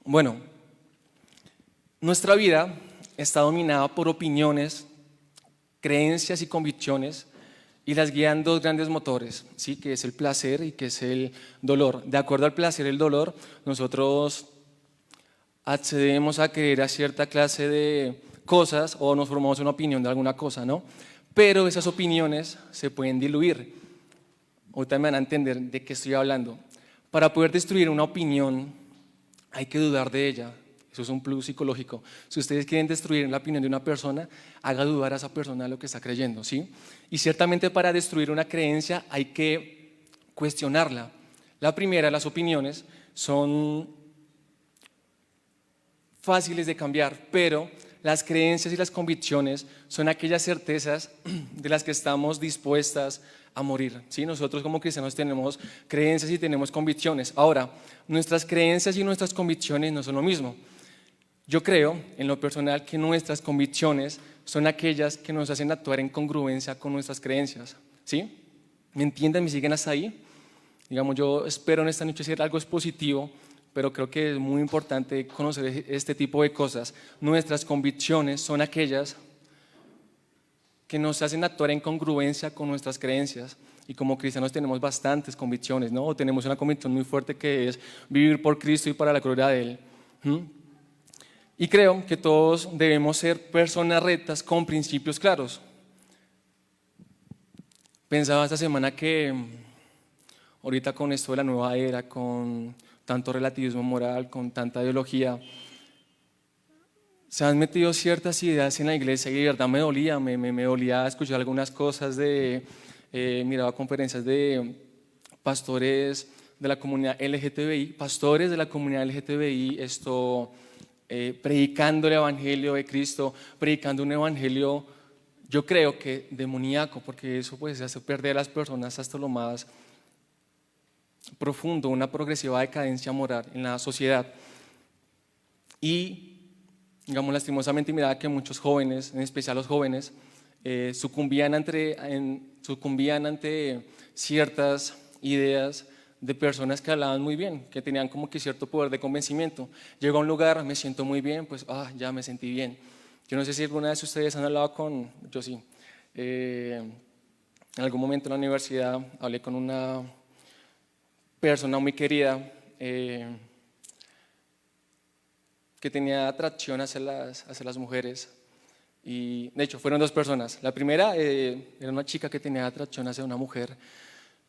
Bueno, nuestra vida está dominada por opiniones, creencias y convicciones y las guían dos grandes motores, ¿sí? Que es el placer y que es el dolor. De acuerdo al placer y el dolor, nosotros accedemos a creer a cierta clase de cosas o nos formamos una opinión de alguna cosa, ¿no? Pero esas opiniones se pueden diluir. Ahorita me van a entender de qué estoy hablando. Para poder destruir una opinión hay que dudar de ella. Eso es un plus psicológico. Si ustedes quieren destruir la opinión de una persona, haga dudar a esa persona de lo que está creyendo, ¿sí? Y ciertamente para destruir una creencia hay que cuestionarla. La primera, las opiniones, son fáciles de cambiar, pero las creencias y las convicciones son aquellas certezas de las que estamos dispuestas a morir, ¿sí? Nosotros como cristianos tenemos creencias y tenemos convicciones. Ahora, nuestras creencias y nuestras convicciones no son lo mismo. Yo creo, en lo personal, que nuestras convicciones son aquellas que nos hacen actuar en congruencia con nuestras creencias, ¿sí? ¿Me entienden? ¿Me siguen hasta ahí? Digamos, yo espero en esta noche hacer algo positivo, pero creo que es muy importante conocer este tipo de cosas. Nuestras convicciones son aquellas que nos hacen actuar en congruencia con nuestras creencias. Y como cristianos tenemos bastantes convicciones, ¿no? O tenemos una convicción muy fuerte que es vivir por Cristo y para la gloria de Él. Y creo que todos debemos ser personas rectas con principios claros. Pensaba esta semana que ahorita con esto de la nueva era, con tanto relativismo moral, con tanta ideología, se han metido ciertas ideas en la iglesia y de verdad me dolía, me dolía escuchar algunas cosas miraba conferencias de pastores de la comunidad LGTBI, predicando el evangelio de Cristo, predicando un evangelio, yo creo que demoníaco, porque eso pues hace perder a las personas hasta lo más profundo, una progresiva decadencia moral en la sociedad. Y digamos lastimosamente miraba que muchos jóvenes, en especial los jóvenes, sucumbían ante ciertas ideas de personas que hablaban muy bien, que tenían como que cierto poder de convencimiento. Llego a un lugar, me siento muy bien, pues ya me sentí bien. Yo no sé si alguna vez ustedes han hablado yo sí, en algún momento en la universidad hablé con una persona muy querida que tenía atracción hacia las mujeres. Y de hecho fueron dos personas. La primera era una chica que tenía atracción hacia una mujer.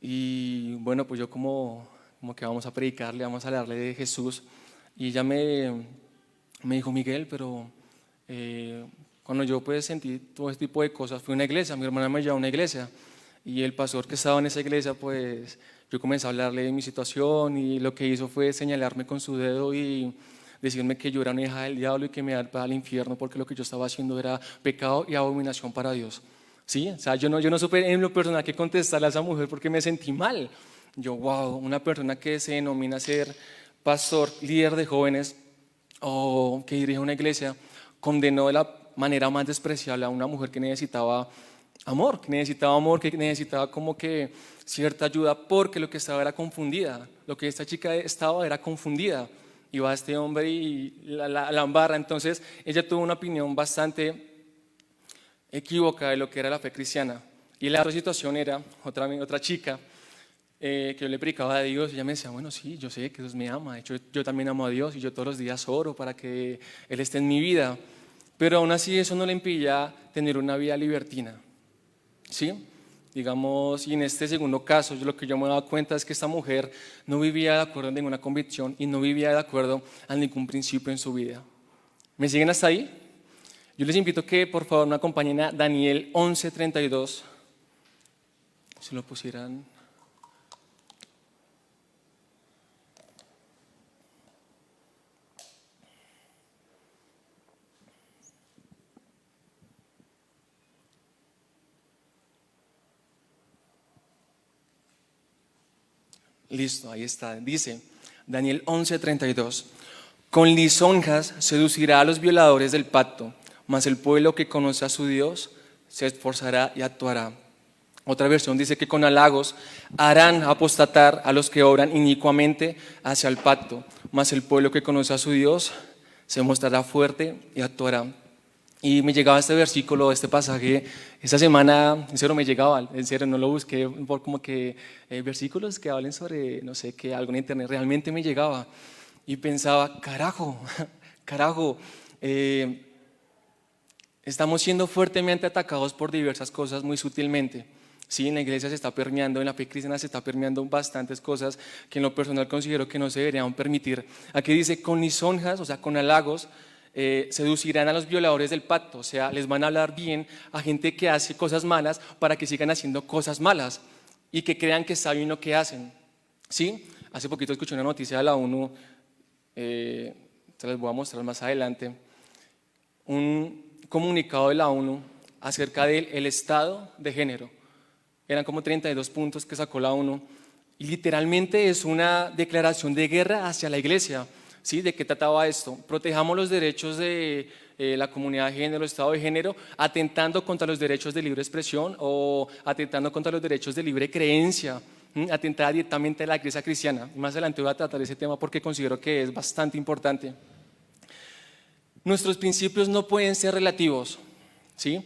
Y bueno, pues yo como que vamos a predicarle, vamos a hablarle de Jesús. Y ella me dijo, Miguel, pero cuando yo pues sentí todo este tipo de cosas, fui a una iglesia, mi hermana me llevó a una iglesia. Y el pastor que estaba en esa iglesia, pues yo comencé a hablarle de mi situación y lo que hizo fue señalarme con su dedo y decirme que yo era una hija del diablo y que me iba para el infierno porque lo que yo estaba haciendo era pecado y abominación para Dios. ¿Sí? O sea, yo no supe en lo personal qué contestarle a esa mujer porque me sentí mal. Yo, wow, una persona que se denomina ser pastor, líder de jóvenes o que dirige una iglesia, condenó de la manera más despreciable a una mujer que necesitaba amor, que necesitaba como que cierta ayuda porque lo que estaba era confundida. Lo que esta chica estaba era confundida. Y va este hombre y la embarra. Entonces ella tuvo una opinión bastante equívoca de lo que era la fe cristiana. Y la otra situación era otra chica que yo le predicaba a Dios y ella me decía, bueno, sí, yo sé que Dios me ama, de hecho yo también amo a Dios y yo todos los días oro para que Él esté en mi vida, pero aún así eso no le impedía tener una vida libertina, ¿sí? Digamos, y en este segundo caso, lo que yo me he dado cuenta es que esta mujer no vivía de acuerdo a ninguna convicción y no vivía de acuerdo a ningún principio en su vida. ¿Me siguen hasta ahí? Yo les invito que por favor me acompañen a Daniel 11:32. Si lo pusieran. Listo, ahí está. Dice Daniel 11:32. Con lisonjas seducirá a los violadores del pacto, mas el pueblo que conoce a su Dios se esforzará y actuará. Otra versión dice que con halagos harán apostatar a los que obran inicuamente hacia el pacto, mas el pueblo que conoce a su Dios se mostrará fuerte y actuará. Y me llegaba este versículo, este pasaje, esta semana, en serio me llegaba, en serio no lo busqué por como que versículos que hablen sobre, no sé, que algo en internet, realmente me llegaba y pensaba, carajo, carajo, estamos siendo fuertemente atacados por diversas cosas muy sutilmente. Sí, en la iglesia se está permeando, en la fe cristiana se está permeando bastantes cosas que en lo personal considero que no se deberían permitir. Aquí dice, con lisonjas, o sea, con halagos, seducirán a los violadores del pacto, o sea, les van a hablar bien a gente que hace cosas malas para que sigan haciendo cosas malas y que crean que saben lo que hacen. ¿Sí? Hace poquito escuché una noticia de la ONU, se les voy a mostrar más adelante, un comunicado de la ONU acerca del estado de género. Eran como 32 puntos que sacó la ONU y literalmente es una declaración de guerra hacia la iglesia. ¿Sí? ¿De qué trataba esto? Protejamos los derechos de la comunidad de género, el estado de género, atentando contra los derechos de libre expresión o atentando contra los derechos de libre creencia, atentar directamente a la iglesia cristiana. Más adelante voy a tratar ese tema porque considero que es bastante importante. Nuestros principios no pueden ser relativos, ¿sí?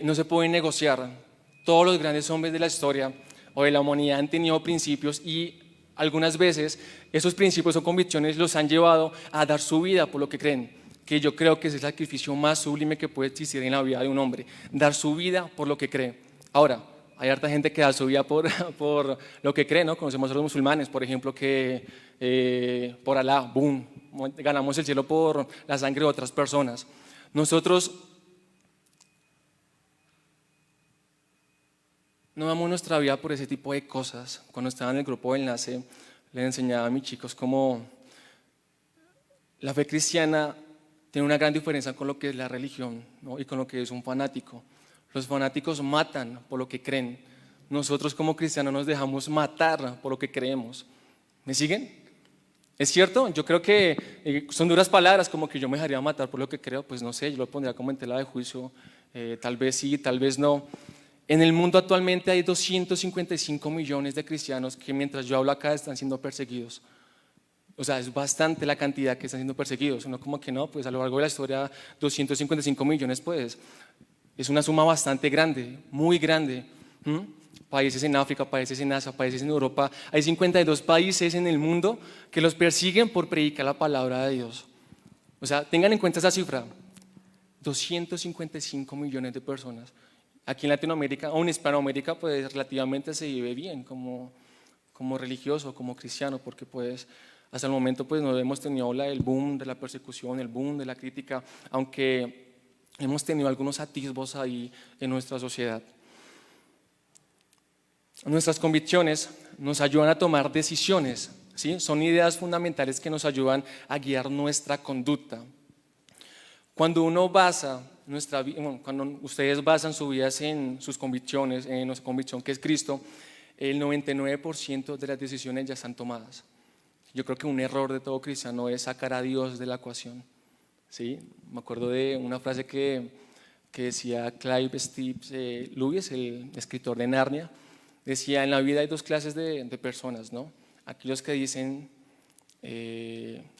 No se pueden negociar. Todos los grandes hombres de la historia o de la humanidad han tenido principios y algunas veces esos principios o convicciones los han llevado a dar su vida por lo que creen, que yo creo que es el sacrificio más sublime que puede existir en la vida de un hombre, dar su vida por lo que cree. Ahora, hay harta gente que da su vida por lo que cree, ¿no? Conocemos a los musulmanes, por ejemplo, que por Alá, boom, ganamos el cielo por la sangre de otras personas. Nosotros no damos nuestra vida por ese tipo de cosas. Cuando estaba en el grupo del Enlace, les enseñaba a mis chicos cómo la fe cristiana tiene una gran diferencia con lo que es la religión, ¿no? Y con lo que es un fanático. Los fanáticos matan por lo que creen. Nosotros como cristianos nos dejamos matar por lo que creemos. ¿Me siguen? ¿Es cierto? Yo creo que son duras palabras, como que yo me dejaría matar por lo que creo. Pues no sé, yo lo pondría como en tela de juicio. Tal vez sí, tal vez no. En el mundo actualmente hay 255 millones de cristianos que mientras yo hablo acá están siendo perseguidos. O sea, es bastante la cantidad que están siendo perseguidos. Uno como que no, pues a lo largo de la historia 255 millones pues es una suma bastante grande, muy grande. Países en África, países en Asia, países en Europa. Hay 52 países en el mundo que los persiguen por predicar la palabra de Dios. O sea, tengan en cuenta esa cifra. 255 millones de personas. Aquí en Latinoamérica o en Hispanoamérica pues relativamente se vive bien como religioso, como cristiano, porque pues hasta el momento pues no hemos tenido el boom de la persecución, el boom de la crítica, aunque hemos tenido algunos atisbos ahí en nuestra sociedad. Nuestras convicciones nos ayudan a tomar decisiones, ¿sí? Son ideas fundamentales que nos ayudan a guiar nuestra conducta. Cuando cuando ustedes basan su vida en sus convicciones, en nuestra convicción que es Cristo, el 99% de las decisiones ya están tomadas. Yo creo que un error de todo cristiano es sacar a Dios de la ecuación. ¿Sí? Me acuerdo de una frase que decía Clive Steve Lewis, el escritor de Narnia. Decía, en la vida hay dos clases de personas, ¿no? Aquellos que dicen,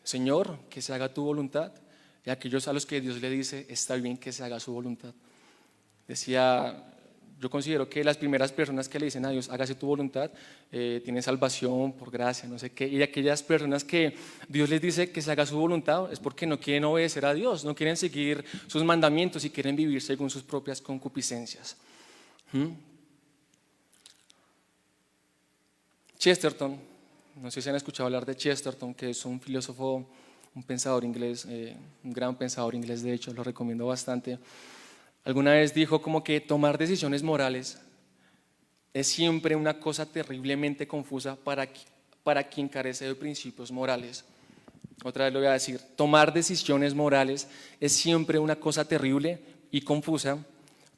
Señor, que se haga tu voluntad, y aquellos a los que Dios le dice, está bien que se haga su voluntad. Decía, yo considero que las primeras personas que le dicen a Dios, hágase tu voluntad, tienen salvación por gracia, no sé qué, y aquellas personas que Dios les dice que se haga su voluntad es porque no quieren obedecer a Dios, no quieren seguir sus mandamientos y quieren vivir según sus propias concupiscencias. Chesterton, no sé si han escuchado hablar de Chesterton, que es un filósofo, un pensador inglés, un gran pensador inglés, de hecho, lo recomiendo bastante. Alguna vez dijo como que tomar decisiones morales es siempre una cosa terriblemente confusa para quien carece de principios morales. Otra vez lo voy a decir, tomar decisiones morales es siempre una cosa terrible y confusa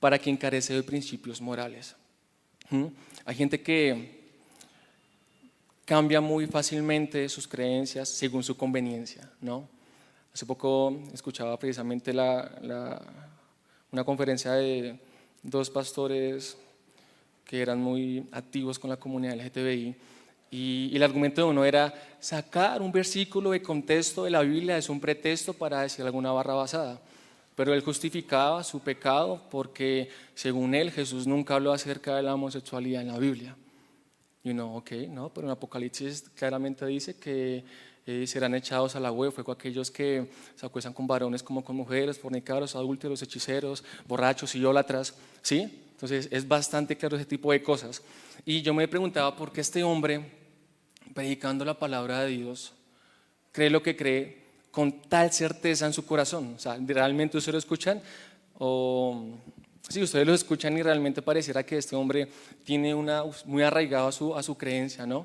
para quien carece de principios morales. Hay gente que cambia muy fácilmente sus creencias según su conveniencia, ¿no? Hace poco escuchaba precisamente una conferencia de dos pastores que eran muy activos con la comunidad LGTBI. Y el argumento de uno era sacar un versículo de contexto de la Biblia es un pretexto para decir alguna barra basada. Pero él justificaba su pecado porque, según él, Jesús nunca habló acerca de la homosexualidad en la Biblia. Y uno, ok, no, pero en Apocalipsis claramente dice que serán echados a la web, fuego aquellos que se acuestan con varones como con mujeres, fornicarios, adúlteros, hechiceros, borrachos, idólatras, ¿sí? Entonces es bastante claro ese tipo de cosas. Y yo me preguntaba por qué este hombre, predicando la palabra de Dios, cree lo que cree con tal certeza en su corazón. O sea, ¿realmente ustedes lo escuchan? O sí, ustedes lo escuchan y realmente pareciera que este hombre tiene muy arraigado a su creencia, ¿no?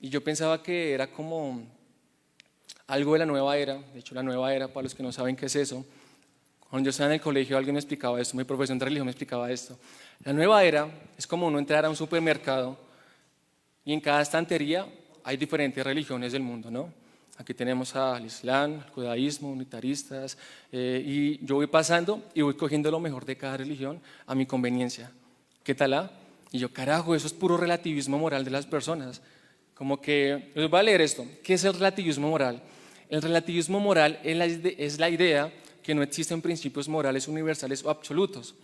Y yo pensaba que era como algo de la nueva era. De hecho, la nueva era, para los que no saben qué es eso, cuando yo estaba en el colegio alguien me explicaba esto, mi profesor de religión me explicaba esto. La nueva era es como uno entrar a un supermercado y en cada estantería hay diferentes religiones del mundo, ¿no? Aquí tenemos al Islam, al judaísmo, unitaristas, y yo voy pasando y voy cogiendo lo mejor de cada religión a mi conveniencia. ¿Qué tal? Y yo, carajo, eso es puro relativismo moral de las personas. Como que, les voy a leer esto. ¿Qué es el relativismo moral? El relativismo moral es la idea que no existen principios morales universales o absolutos.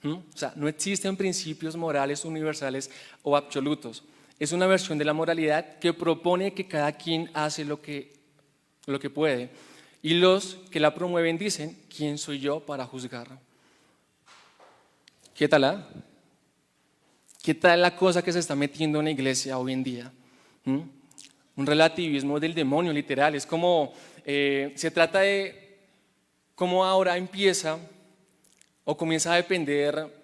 O sea, no existen principios morales universales o absolutos. Es una versión de la moralidad que propone que cada quien hace lo que puede. Y los que la promueven dicen, ¿quién soy yo para juzgar? ¿Qué tal? ¿Qué tal la cosa que se está metiendo en la iglesia hoy en día? Un relativismo del demonio, literal. Es como, se trata de cómo ahora empieza o comienza a depender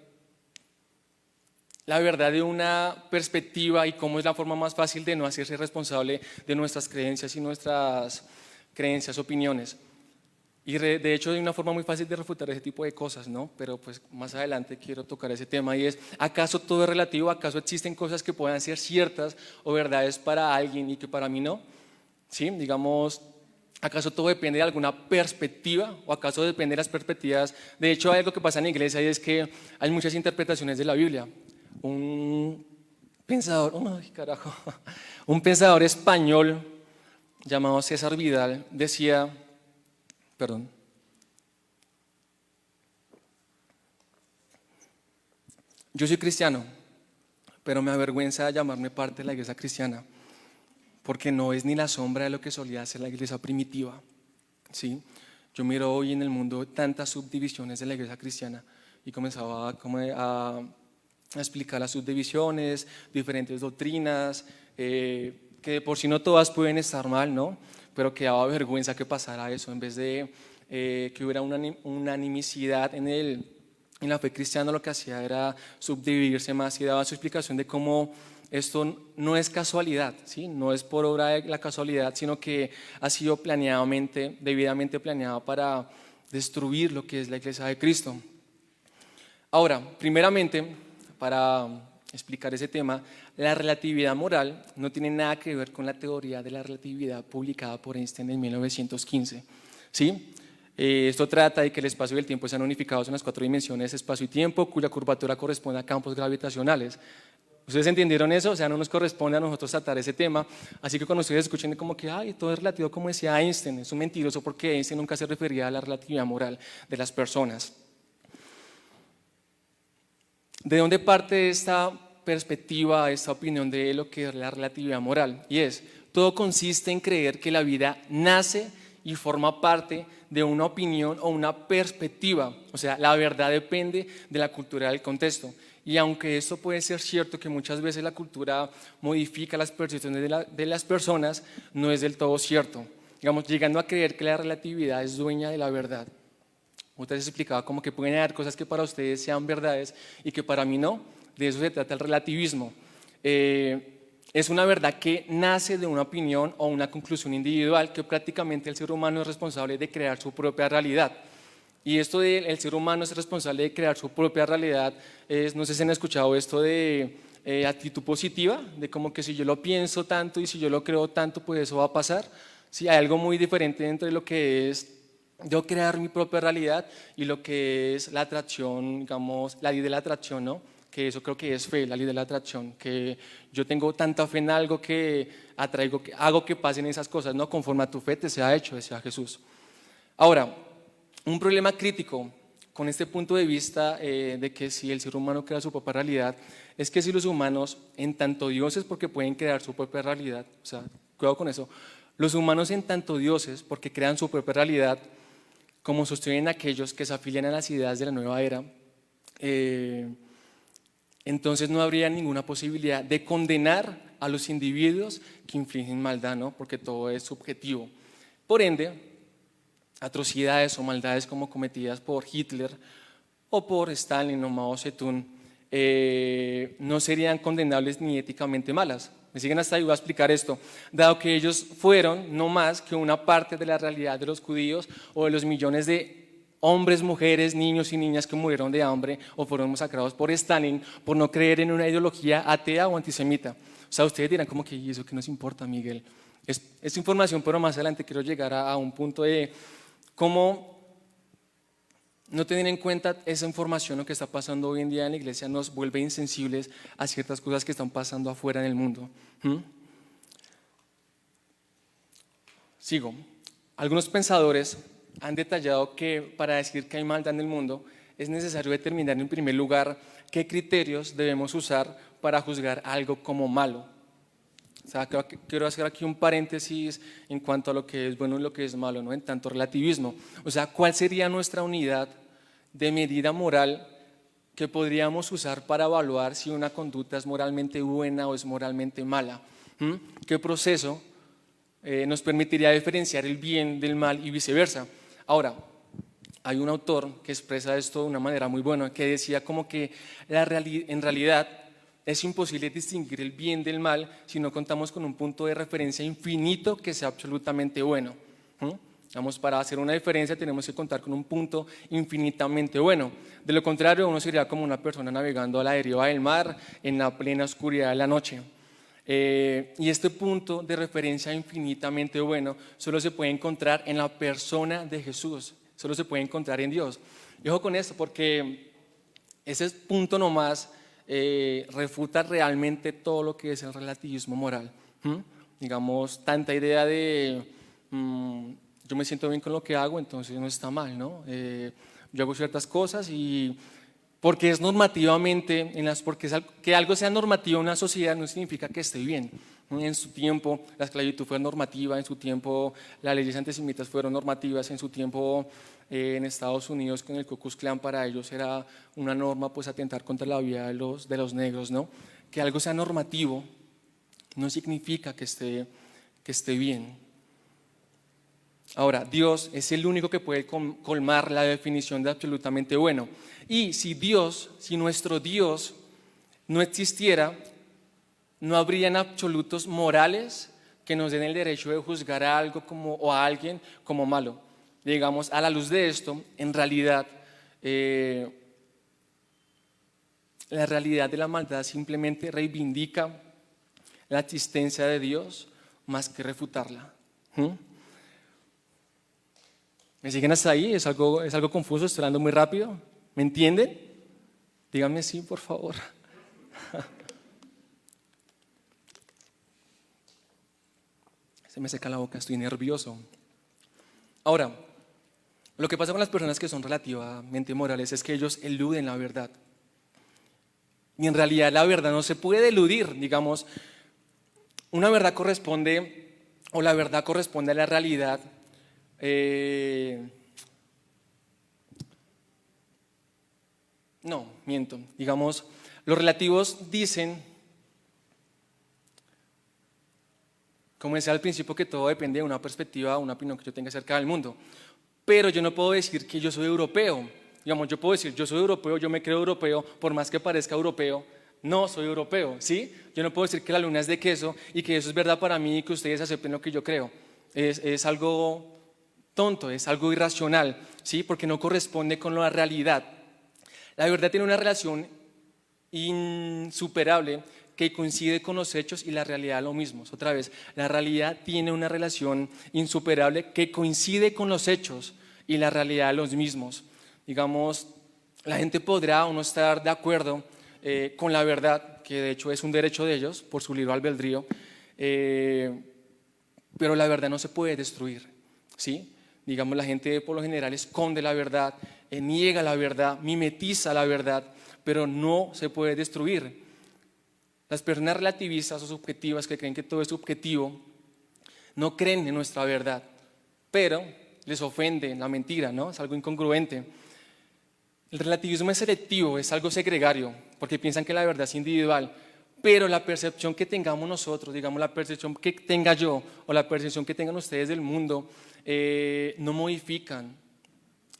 la verdad de una perspectiva y cómo es la forma más fácil de no hacerse responsable de nuestras creencias y nuestras opiniones. Y de hecho hay una forma muy fácil de refutar ese tipo de cosas, ¿no? Pero pues más adelante quiero tocar ese tema y es, ¿acaso todo es relativo? ¿Acaso existen cosas que puedan ser ciertas o verdades para alguien y que para mí no? ¿Sí? Digamos, ¿acaso todo depende de alguna perspectiva o acaso depende de las perspectivas? De hecho hay algo que pasa en la iglesia y es que hay muchas interpretaciones de la Biblia. Un pensador español llamado César Vidal decía, yo soy cristiano, pero me avergüenza llamarme parte de la iglesia cristiana, porque no es ni la sombra de lo que solía ser la iglesia primitiva, ¿sí? Yo miro hoy en el mundo tantas subdivisiones de la iglesia cristiana y comenzaba a explicar las subdivisiones, diferentes doctrinas, que de por sí no todas pueden estar mal, ¿no? Pero que daba vergüenza que pasara eso, en vez de que hubiera una unanimidad en la fe cristiana, lo que hacía era subdividirse más y daba su explicación de cómo esto no es casualidad, ¿sí? No es por obra de la casualidad, sino que ha sido debidamente planeado para destruir lo que es la iglesia de Cristo. Ahora, primeramente, para explicar ese tema, la relatividad moral no tiene nada que ver con la teoría de la relatividad publicada por Einstein en 1915. ¿Sí? Esto trata de que el espacio y el tiempo sean unificados en las 4 dimensiones, espacio y tiempo, cuya curvatura corresponde a campos gravitacionales. ¿Ustedes entendieron eso? O sea, no nos corresponde a nosotros tratar ese tema. Así que cuando ustedes escuchen como que ay, todo es relativo, como decía Einstein, es un mentiroso porque Einstein nunca se refería a la relatividad moral de las personas. ¿De dónde parte esta perspectiva, esta opinión de lo que es la relatividad moral? Y es, todo consiste en creer que la vida nace y forma parte de una opinión o una perspectiva. O sea, la verdad depende de la cultura del contexto. Y aunque esto puede ser cierto que muchas veces la cultura modifica las percepciones de las personas, no es del todo cierto. Digamos, llegando a creer que la relatividad es dueña de la verdad. Ustedes explicaba como que pueden haber cosas que para ustedes sean verdades y que para mí no. De eso se trata el relativismo. Es una verdad que nace de una opinión o una conclusión individual que prácticamente el ser humano es responsable de crear su propia realidad. Y esto de el ser humano es responsable de crear su propia realidad, no sé si han escuchado esto de actitud positiva, de como que si yo lo pienso tanto y si yo lo creo tanto, pues eso va a pasar. Sí, hay algo muy diferente entre lo que es yo crear mi propia realidad y lo que es la atracción, digamos, la ley de la atracción, ¿no? que eso creo que es fe, la ley de la atracción, que yo tengo tanta fe en algo que atraigo, que hago que pasen esas cosas, ¿no? Conforme a tu fe te sea hecho, decía Jesús. Ahora, un problema crítico con este punto de vista de que si el ser humano crea su propia realidad, es que si los humanos, en tanto dioses, porque pueden crear su propia realidad, o sea, cuidado con eso, los humanos en tanto dioses, porque crean su propia realidad, como sostienen aquellos que se afilian a las ideas de la nueva era, entonces no habría ninguna posibilidad de condenar a los individuos que infligen maldad, ¿no? Porque todo es subjetivo. Por ende, atrocidades o maldades como cometidas por Hitler o por Stalin o Mao Zedong no serían condenables ni éticamente malas. Me siguen hasta ahí, voy a explicar esto. Dado que ellos fueron no más que una parte de la realidad de los judíos o de los millones de hombres, mujeres, niños y niñas que murieron de hambre o fueron masacrados por Stalin por no creer en una ideología atea o antisemita. O sea, ustedes dirán como que ¿y eso qué nos importa, Miguel? Es información, pero más adelante quiero llegar a un punto de cómo no tener en cuenta esa información, lo que está pasando hoy en día en la iglesia, nos vuelve insensibles a ciertas cosas que están pasando afuera en el mundo. Sigo. Algunos pensadores han detallado que para decir que hay maldad en el mundo es necesario determinar en primer lugar qué criterios debemos usar para juzgar algo como malo. O sea, quiero hacer aquí un paréntesis en cuanto a lo que es bueno y lo que es malo, ¿no? En tanto relativismo. O sea, ¿cuál sería nuestra unidad de medida moral que podríamos usar para evaluar si una conducta es moralmente buena o es moralmente mala? ¿Qué proceso nos permitiría diferenciar el bien del mal y viceversa? Ahora, hay un autor que expresa esto de una manera muy buena, que decía como que en realidad es imposible distinguir el bien del mal si no contamos con un punto de referencia infinito que sea absolutamente bueno. Vamos, para hacer una diferencia tenemos que contar con un punto infinitamente bueno. De lo contrario, uno sería como una persona navegando a la deriva del mar en la plena oscuridad de la noche. Y este punto de referencia infinitamente bueno solo se puede encontrar en la persona de Jesús, solo se puede encontrar en Dios. Y ojo con esto, porque ese punto nomás refuta realmente todo lo que es el relativismo moral. Digamos, tanta idea de yo me siento bien con lo que hago, entonces no está mal, ¿no? Yo hago ciertas cosas y porque es normativamente, que algo sea normativo en una sociedad no significa que esté bien. En su tiempo la esclavitud fue normativa, en su tiempo las leyes antisemitas fueron normativas, en su tiempo en Estados Unidos con el Ku Klux Klan para ellos era una norma pues atentar contra la vida de los negros, ¿no? Que algo sea normativo no significa que esté bien. Ahora, Dios es el único que puede colmar la definición de absolutamente bueno. Y si nuestro Dios no existiera, no habrían absolutos morales que nos den el derecho de juzgar a algo o a alguien como malo. Digamos, a la luz de esto, en realidad, la realidad de la maldad simplemente reivindica la existencia de Dios más que refutarla. ¿Me siguen hasta ahí? ¿Es algo confuso? ¿Estoy hablando muy rápido? ¿Me entienden? Díganme sí, por favor. Se me seca la boca, estoy nervioso. Ahora, lo que pasa con las personas que son relativamente morales es que ellos eluden la verdad. Y en realidad la verdad no se puede eludir, digamos, una verdad corresponde, o la verdad corresponde a la realidad. No, miento. Digamos, los relativos dicen, como decía al principio, que todo depende de una perspectiva, una opinión que yo tenga acerca del mundo. Pero yo no puedo decir que yo soy europeo. Digamos, yo puedo decir, yo soy europeo, yo me creo europeo, por más que parezca europeo, no soy europeo, ¿sí? Yo no puedo decir que la luna es de queso y que eso es verdad para mí y que ustedes acepten lo que yo creo. Es algo tonto, es algo irracional, ¿sí? Porque no corresponde con la realidad. La verdad tiene una relación insuperable que coincide con los hechos y la realidad lo mismo. Otra vez, la realidad tiene una relación insuperable que coincide con los hechos y la realidad los mismos. Digamos, la gente podrá o no estar de acuerdo con la verdad, que de hecho es un derecho de ellos por su libre albedrío, pero la verdad no se puede destruir, ¿sí? Digamos, la gente por lo general esconde la verdad, niega la verdad, mimetiza la verdad, pero no se puede destruir. Las personas relativistas o subjetivas que creen que todo es subjetivo no creen en nuestra verdad, pero les ofende la mentira, ¿no? Es algo incongruente. El relativismo es selectivo, es algo segregario, porque piensan que la verdad es individual, pero la percepción que tengamos nosotros, digamos la percepción que tenga yo o la percepción que tengan ustedes del mundo, no modifican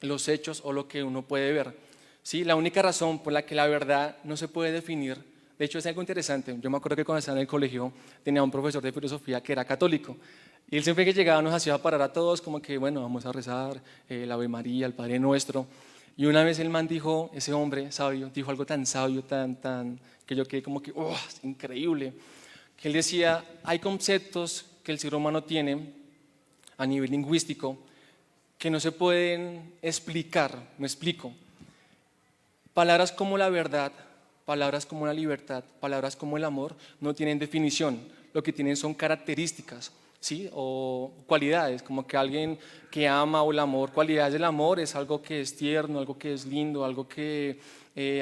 los hechos o lo que uno puede ver. ¿Sí? La única razón por la que la verdad no se puede definir, de hecho es algo interesante, yo me acuerdo que cuando estaba en el colegio tenía un profesor de filosofía que era católico, y él siempre que llegaba nos hacía parar a todos como que bueno, vamos a rezar la Ave María, el Padre Nuestro. Y una vez el man dijo, ese hombre sabio, dijo algo tan sabio, que yo quedé como que, oh, es increíble. Que él decía, hay conceptos que el ser humano tiene a nivel lingüístico que no se pueden explicar, me explico. Palabras como la verdad, palabras como la libertad, palabras como el amor no tienen definición, lo que tienen son características. ¿Sí? O cualidades, como que alguien que ama o el amor, cualidades del amor es algo que es tierno, algo que es lindo, algo que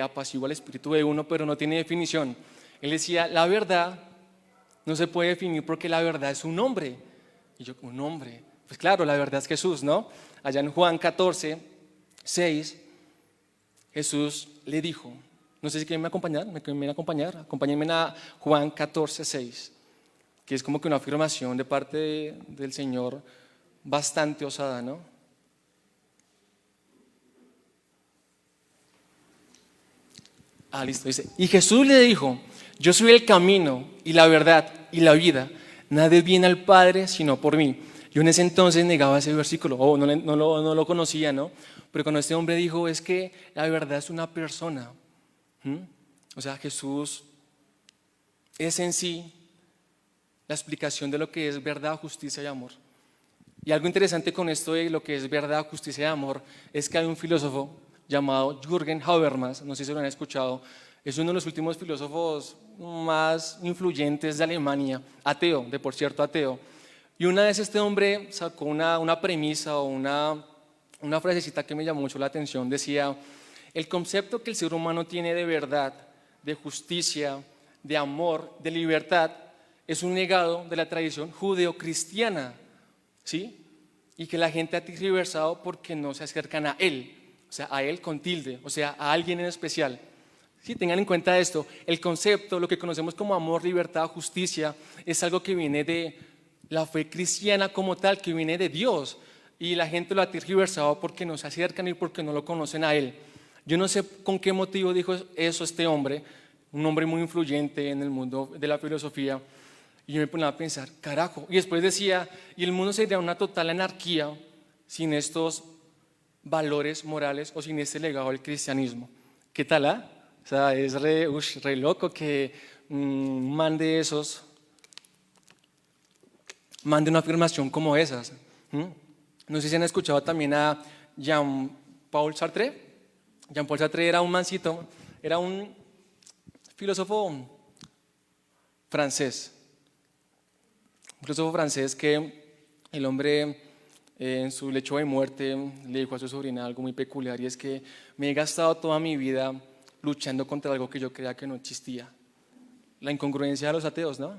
apacigua el espíritu de uno, pero no tiene definición. Él decía, la verdad no se puede definir porque la verdad es un hombre. Y yo, ¿un hombre? Pues claro, la verdad es Jesús, ¿no? Allá en Juan 14, 6, Jesús le dijo, no sé si quieren acompañar, acompáñenme a Juan 14, 6. Que es como que una afirmación de parte del Señor bastante osada, ¿no? Listo, dice, y Jesús le dijo, yo soy el camino y la verdad y la vida, nadie viene al Padre sino por mí. Yo en ese entonces negaba ese versículo, no lo conocía, ¿no? Pero cuando este hombre dijo, es que la verdad es una persona, o sea, Jesús es en sí la explicación de lo que es verdad, justicia y amor. Y algo interesante con esto de lo que es verdad, justicia y amor es que hay un filósofo llamado Jürgen Habermas, no sé si lo han escuchado, es uno de los últimos filósofos más influyentes de Alemania, ateo, de por cierto ateo. Y una vez este hombre sacó una premisa o una frasecita que me llamó mucho la atención, decía, el concepto que el ser humano tiene de verdad, de justicia, de amor, de libertad, es un legado de la tradición judeocristiana, ¿sí? Y que la gente ha tergiversado porque no se acercan a Él, o sea, a Él con tilde, o sea, a alguien en especial. Sí, tengan en cuenta esto, el concepto, lo que conocemos como amor, libertad, justicia, es algo que viene de la fe cristiana como tal, que viene de Dios, y la gente lo ha tergiversado porque no se acercan y porque no lo conocen a Él. Yo no sé con qué motivo dijo eso este hombre, un hombre muy influyente en el mundo de la filosofía. Y yo me ponía a pensar, carajo, y después decía, y el mundo sería una total anarquía sin estos valores morales o sin este legado del cristianismo. ¿Qué tal? O sea, es re loco que mande una afirmación como esas. No sé si han escuchado también a Jean-Paul Sartre. Jean-Paul Sartre era un mancito, era un filósofo francés. Un filósofo francés que el hombre en su lecho de muerte le dijo a su sobrina algo muy peculiar y es que me he gastado toda mi vida luchando contra algo que yo creía que no existía. La incongruencia de los ateos, ¿no?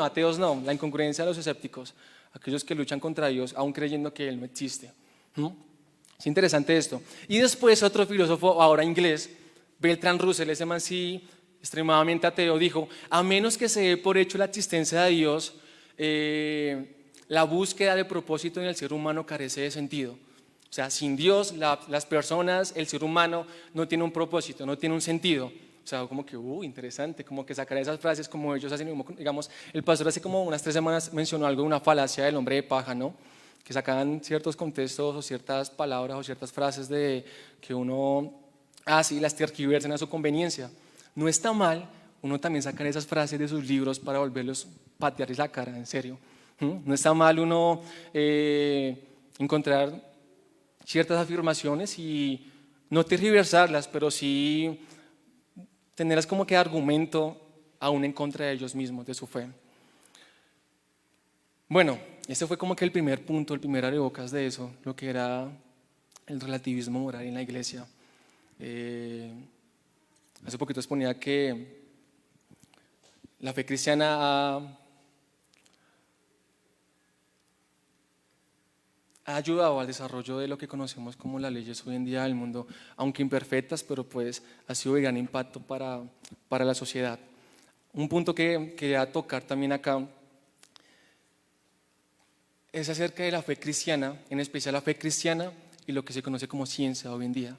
Ateos no, la incongruencia de los escépticos, aquellos que luchan contra Dios aún creyendo que Él no existe. Es interesante esto. Y después otro filósofo, ahora inglés, Bertrand Russell, ese man sí extremadamente ateo, dijo, a menos que se dé por hecho la existencia de Dios, la búsqueda de propósito en el ser humano carece de sentido. O sea, sin Dios, las personas, el ser humano no tiene un propósito, no tiene un sentido. O sea, como que, interesante, como que sacar esas frases como ellos hacen, digamos, el pastor hace como unas 3 semanas mencionó algo de una falacia del hombre de paja, ¿no? Que sacaban ciertos contextos o ciertas palabras o ciertas frases de que uno así las tergiversan a su conveniencia. No está mal uno también sacar esas frases de sus libros para volverlos patearles la cara, en serio. No está mal uno encontrar ciertas afirmaciones y no tergiversarlas, pero sí tener como que argumento aún en contra de ellos mismos, de su fe. Bueno, este fue como que el primer punto, el primer abrebocas de eso, lo que era el relativismo moral en la iglesia. Hace poquito exponía que la fe cristiana ha ayudado al desarrollo de lo que conocemos como las leyes hoy en día del mundo, aunque imperfectas, pero pues ha sido de gran impacto para la sociedad. Un punto que quería tocar también acá es acerca de la fe cristiana, en especial la fe cristiana y lo que se conoce como ciencia hoy en día.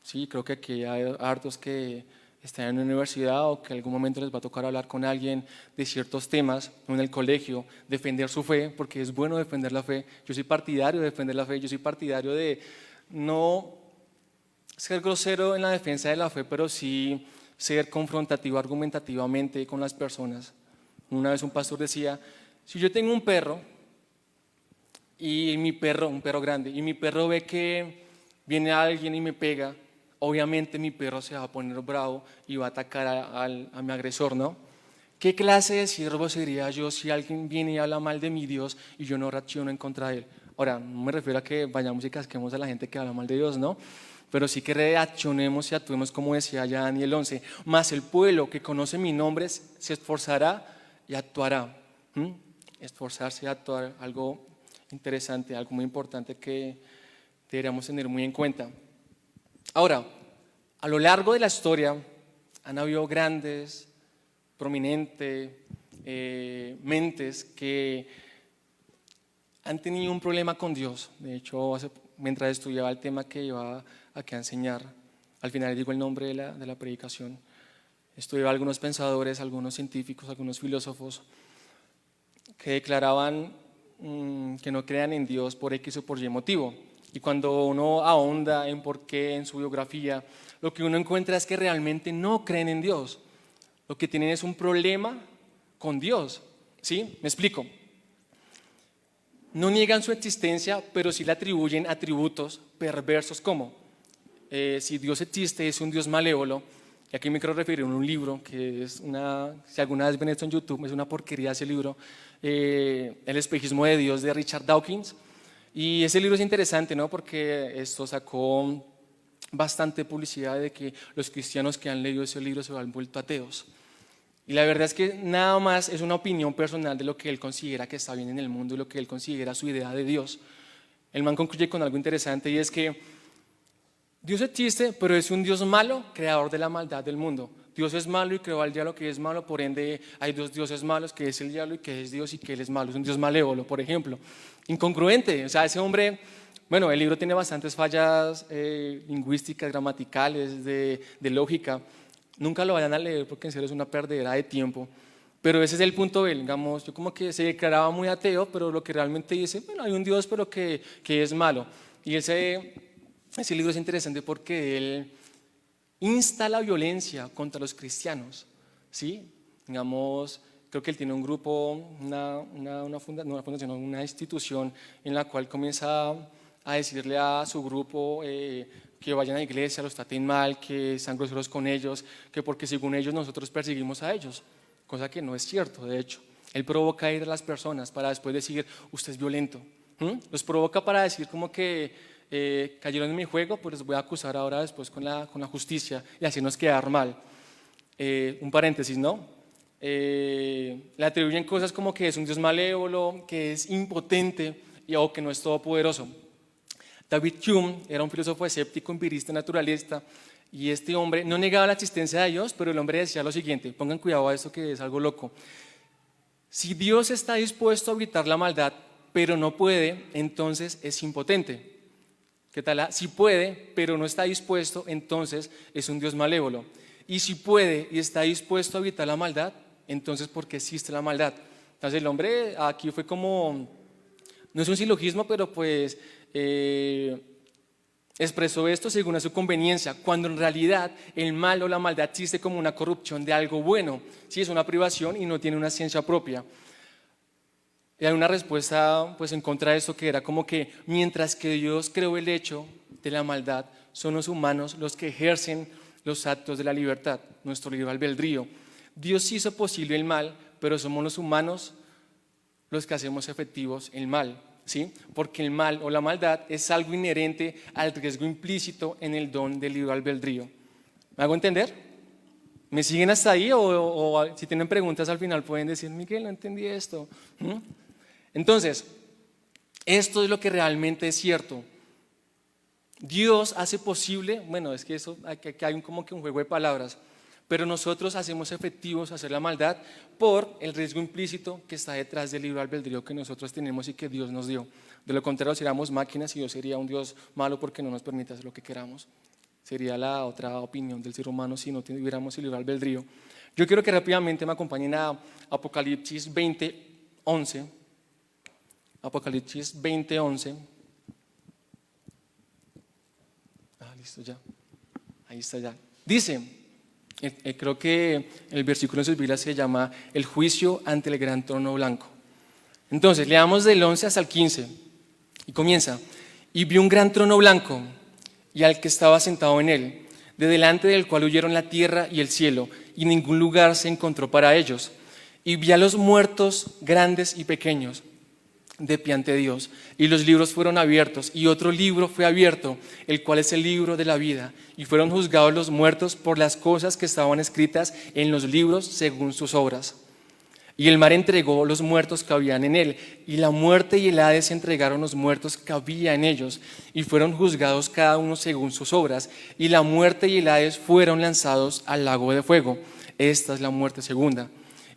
Sí, creo que aquí hay hartos que están en la universidad o que en algún momento les va a tocar hablar con alguien de ciertos temas o en el colegio, defender su fe, porque es bueno defender la fe. Yo soy partidario de defender la fe, yo soy partidario de no ser grosero en la defensa de la fe, pero sí ser confrontativo argumentativamente con las personas. Una vez un pastor decía, si yo tengo un perro, y mi perro, un perro grande, y mi perro ve que viene alguien y me pega, obviamente mi perro se va a poner bravo y va a atacar a mi agresor, ¿no? ¿Qué clase de siervo sería yo si alguien viene y habla mal de mi Dios y yo no reacciono en contra de él? Ahora, no me refiero a que vayamos y casquemos a la gente que habla mal de Dios, ¿no? Pero sí que reaccionemos y actuemos como decía ya Daniel 11. Más el pueblo que conoce mi nombre se esforzará y actuará. Esforzarse y actuar, algo interesante, algo muy importante que deberíamos tener muy en cuenta. Ahora, a lo largo de la historia han habido grandes, prominentes mentes que han tenido un problema con Dios. De hecho, mientras estudiaba el tema que iba aquí a enseñar, al final digo el nombre de la predicación, estudiaba algunos pensadores, algunos científicos, algunos filósofos que declaraban que no crean en Dios por X o por Y motivo. Y cuando uno ahonda en por qué, en su biografía, lo que uno encuentra es que realmente no creen en Dios. Lo que tienen es un problema con Dios. ¿Sí? Me explico. No niegan su existencia, pero sí le atribuyen atributos perversos como si Dios existe, es un Dios malévolo. Y aquí me quiero referir a un libro que es si alguna vez ven esto en YouTube, es una porquería ese libro, El espejismo de Dios de Richard Dawkins. Y ese libro es interesante, ¿no? Porque esto sacó bastante publicidad de que los cristianos que han leído ese libro se han vuelto ateos. Y la verdad es que nada más es una opinión personal de lo que él considera que está bien en el mundo y lo que él considera su idea de Dios. El man concluye con algo interesante y es que Dios existe, pero es un Dios malo, creador de la maldad del mundo. Dios es malo y creó al diablo que es malo, por ende hay dos dioses malos, que es el diablo y que es Dios y que él es malo. Es un Dios malévolo, por ejemplo. Incongruente, o sea, ese hombre, bueno, el libro tiene bastantes fallas lingüísticas, gramaticales, de lógica. Nunca lo vayan a leer porque en serio es una perdedera de tiempo. Pero ese es el punto de él, digamos, yo como que se declaraba muy ateo, pero lo que realmente dice, bueno, hay un Dios, pero que es malo. Y ese libro es interesante porque él insta la violencia contra los cristianos, ¿sí? Digamos, creo que él tiene un grupo, una institución en la cual comienza a decirle a su grupo que vayan a la iglesia, los traten mal, que sean groseros con ellos, que porque según ellos nosotros perseguimos a ellos, cosa que no es cierto, de hecho. Él provoca ir a las personas para después decir, usted es violento. Los provoca para decir como que cayeron en mi juego, pues les voy a acusar ahora después con la justicia y hacernos quedar mal. Un paréntesis, ¿no? Le atribuyen cosas como que es un Dios malévolo, que es impotente o que no es todopoderoso. David Hume era un filósofo escéptico, empirista, naturalista, y este hombre no negaba la existencia de Dios, pero el hombre decía lo siguiente, pongan cuidado a esto que es algo loco. Si Dios está dispuesto a evitar la maldad, pero no puede, entonces es impotente. ¿Qué tal? Si puede, pero no está dispuesto, entonces es un Dios malévolo. Y si puede y está dispuesto a evitar la maldad, entonces ¿por qué existe la maldad? Entonces el hombre aquí fue como, no es un silogismo, pero pues expresó esto según a su conveniencia, cuando en realidad el mal o la maldad existe como una corrupción de algo bueno. Sí, es una privación y no tiene una ciencia propia. Y hay una respuesta pues en contra de eso que era como que mientras que Dios creó el hecho de la maldad, son los humanos los que ejercen los actos de la libertad, nuestro libre albedrío. Dios hizo posible el mal, pero somos los humanos los que hacemos efectivos el mal, ¿sí? Porque el mal o la maldad es algo inherente al riesgo implícito en el don del libre albedrío. ¿Me hago entender? ¿Me siguen hasta ahí? O si tienen preguntas al final pueden decir, Miguel, no entendí esto. Entonces, esto es lo que realmente es cierto. Dios hace posible, bueno, es que eso, aquí hay como que un juego de palabras, pero nosotros hacemos efectivos hacer la maldad por el riesgo implícito que está detrás del libre albedrío que nosotros tenemos y que Dios nos dio. De lo contrario, seríamos máquinas y Dios sería un Dios malo porque no nos permite hacer lo que queramos. Sería la otra opinión del ser humano si no tuviéramos el libre albedrío. Yo quiero que rápidamente me acompañen a Apocalipsis 20:11. Apocalipsis 20:11. Listo ya. Ahí está ya. Dice, creo que el versículo en sus Biblias se llama el juicio ante el gran trono blanco. Entonces, leamos del 11 hasta el 15 y comienza. Y vi un gran trono blanco y al que estaba sentado en él, de delante del cual huyeron la tierra y el cielo, y ningún lugar se encontró para ellos. Y vi a los muertos grandes y pequeños de pie ante Dios, y los libros fueron abiertos, y otro libro fue abierto, el cual es el libro de la vida, y fueron juzgados los muertos por las cosas que estaban escritas en los libros según sus obras. Y el mar entregó los muertos que habían en él, y la muerte y el Hades entregaron los muertos que había en ellos, y fueron juzgados cada uno según sus obras, y la muerte y el Hades fueron lanzados al lago de fuego. Esta es la muerte segunda.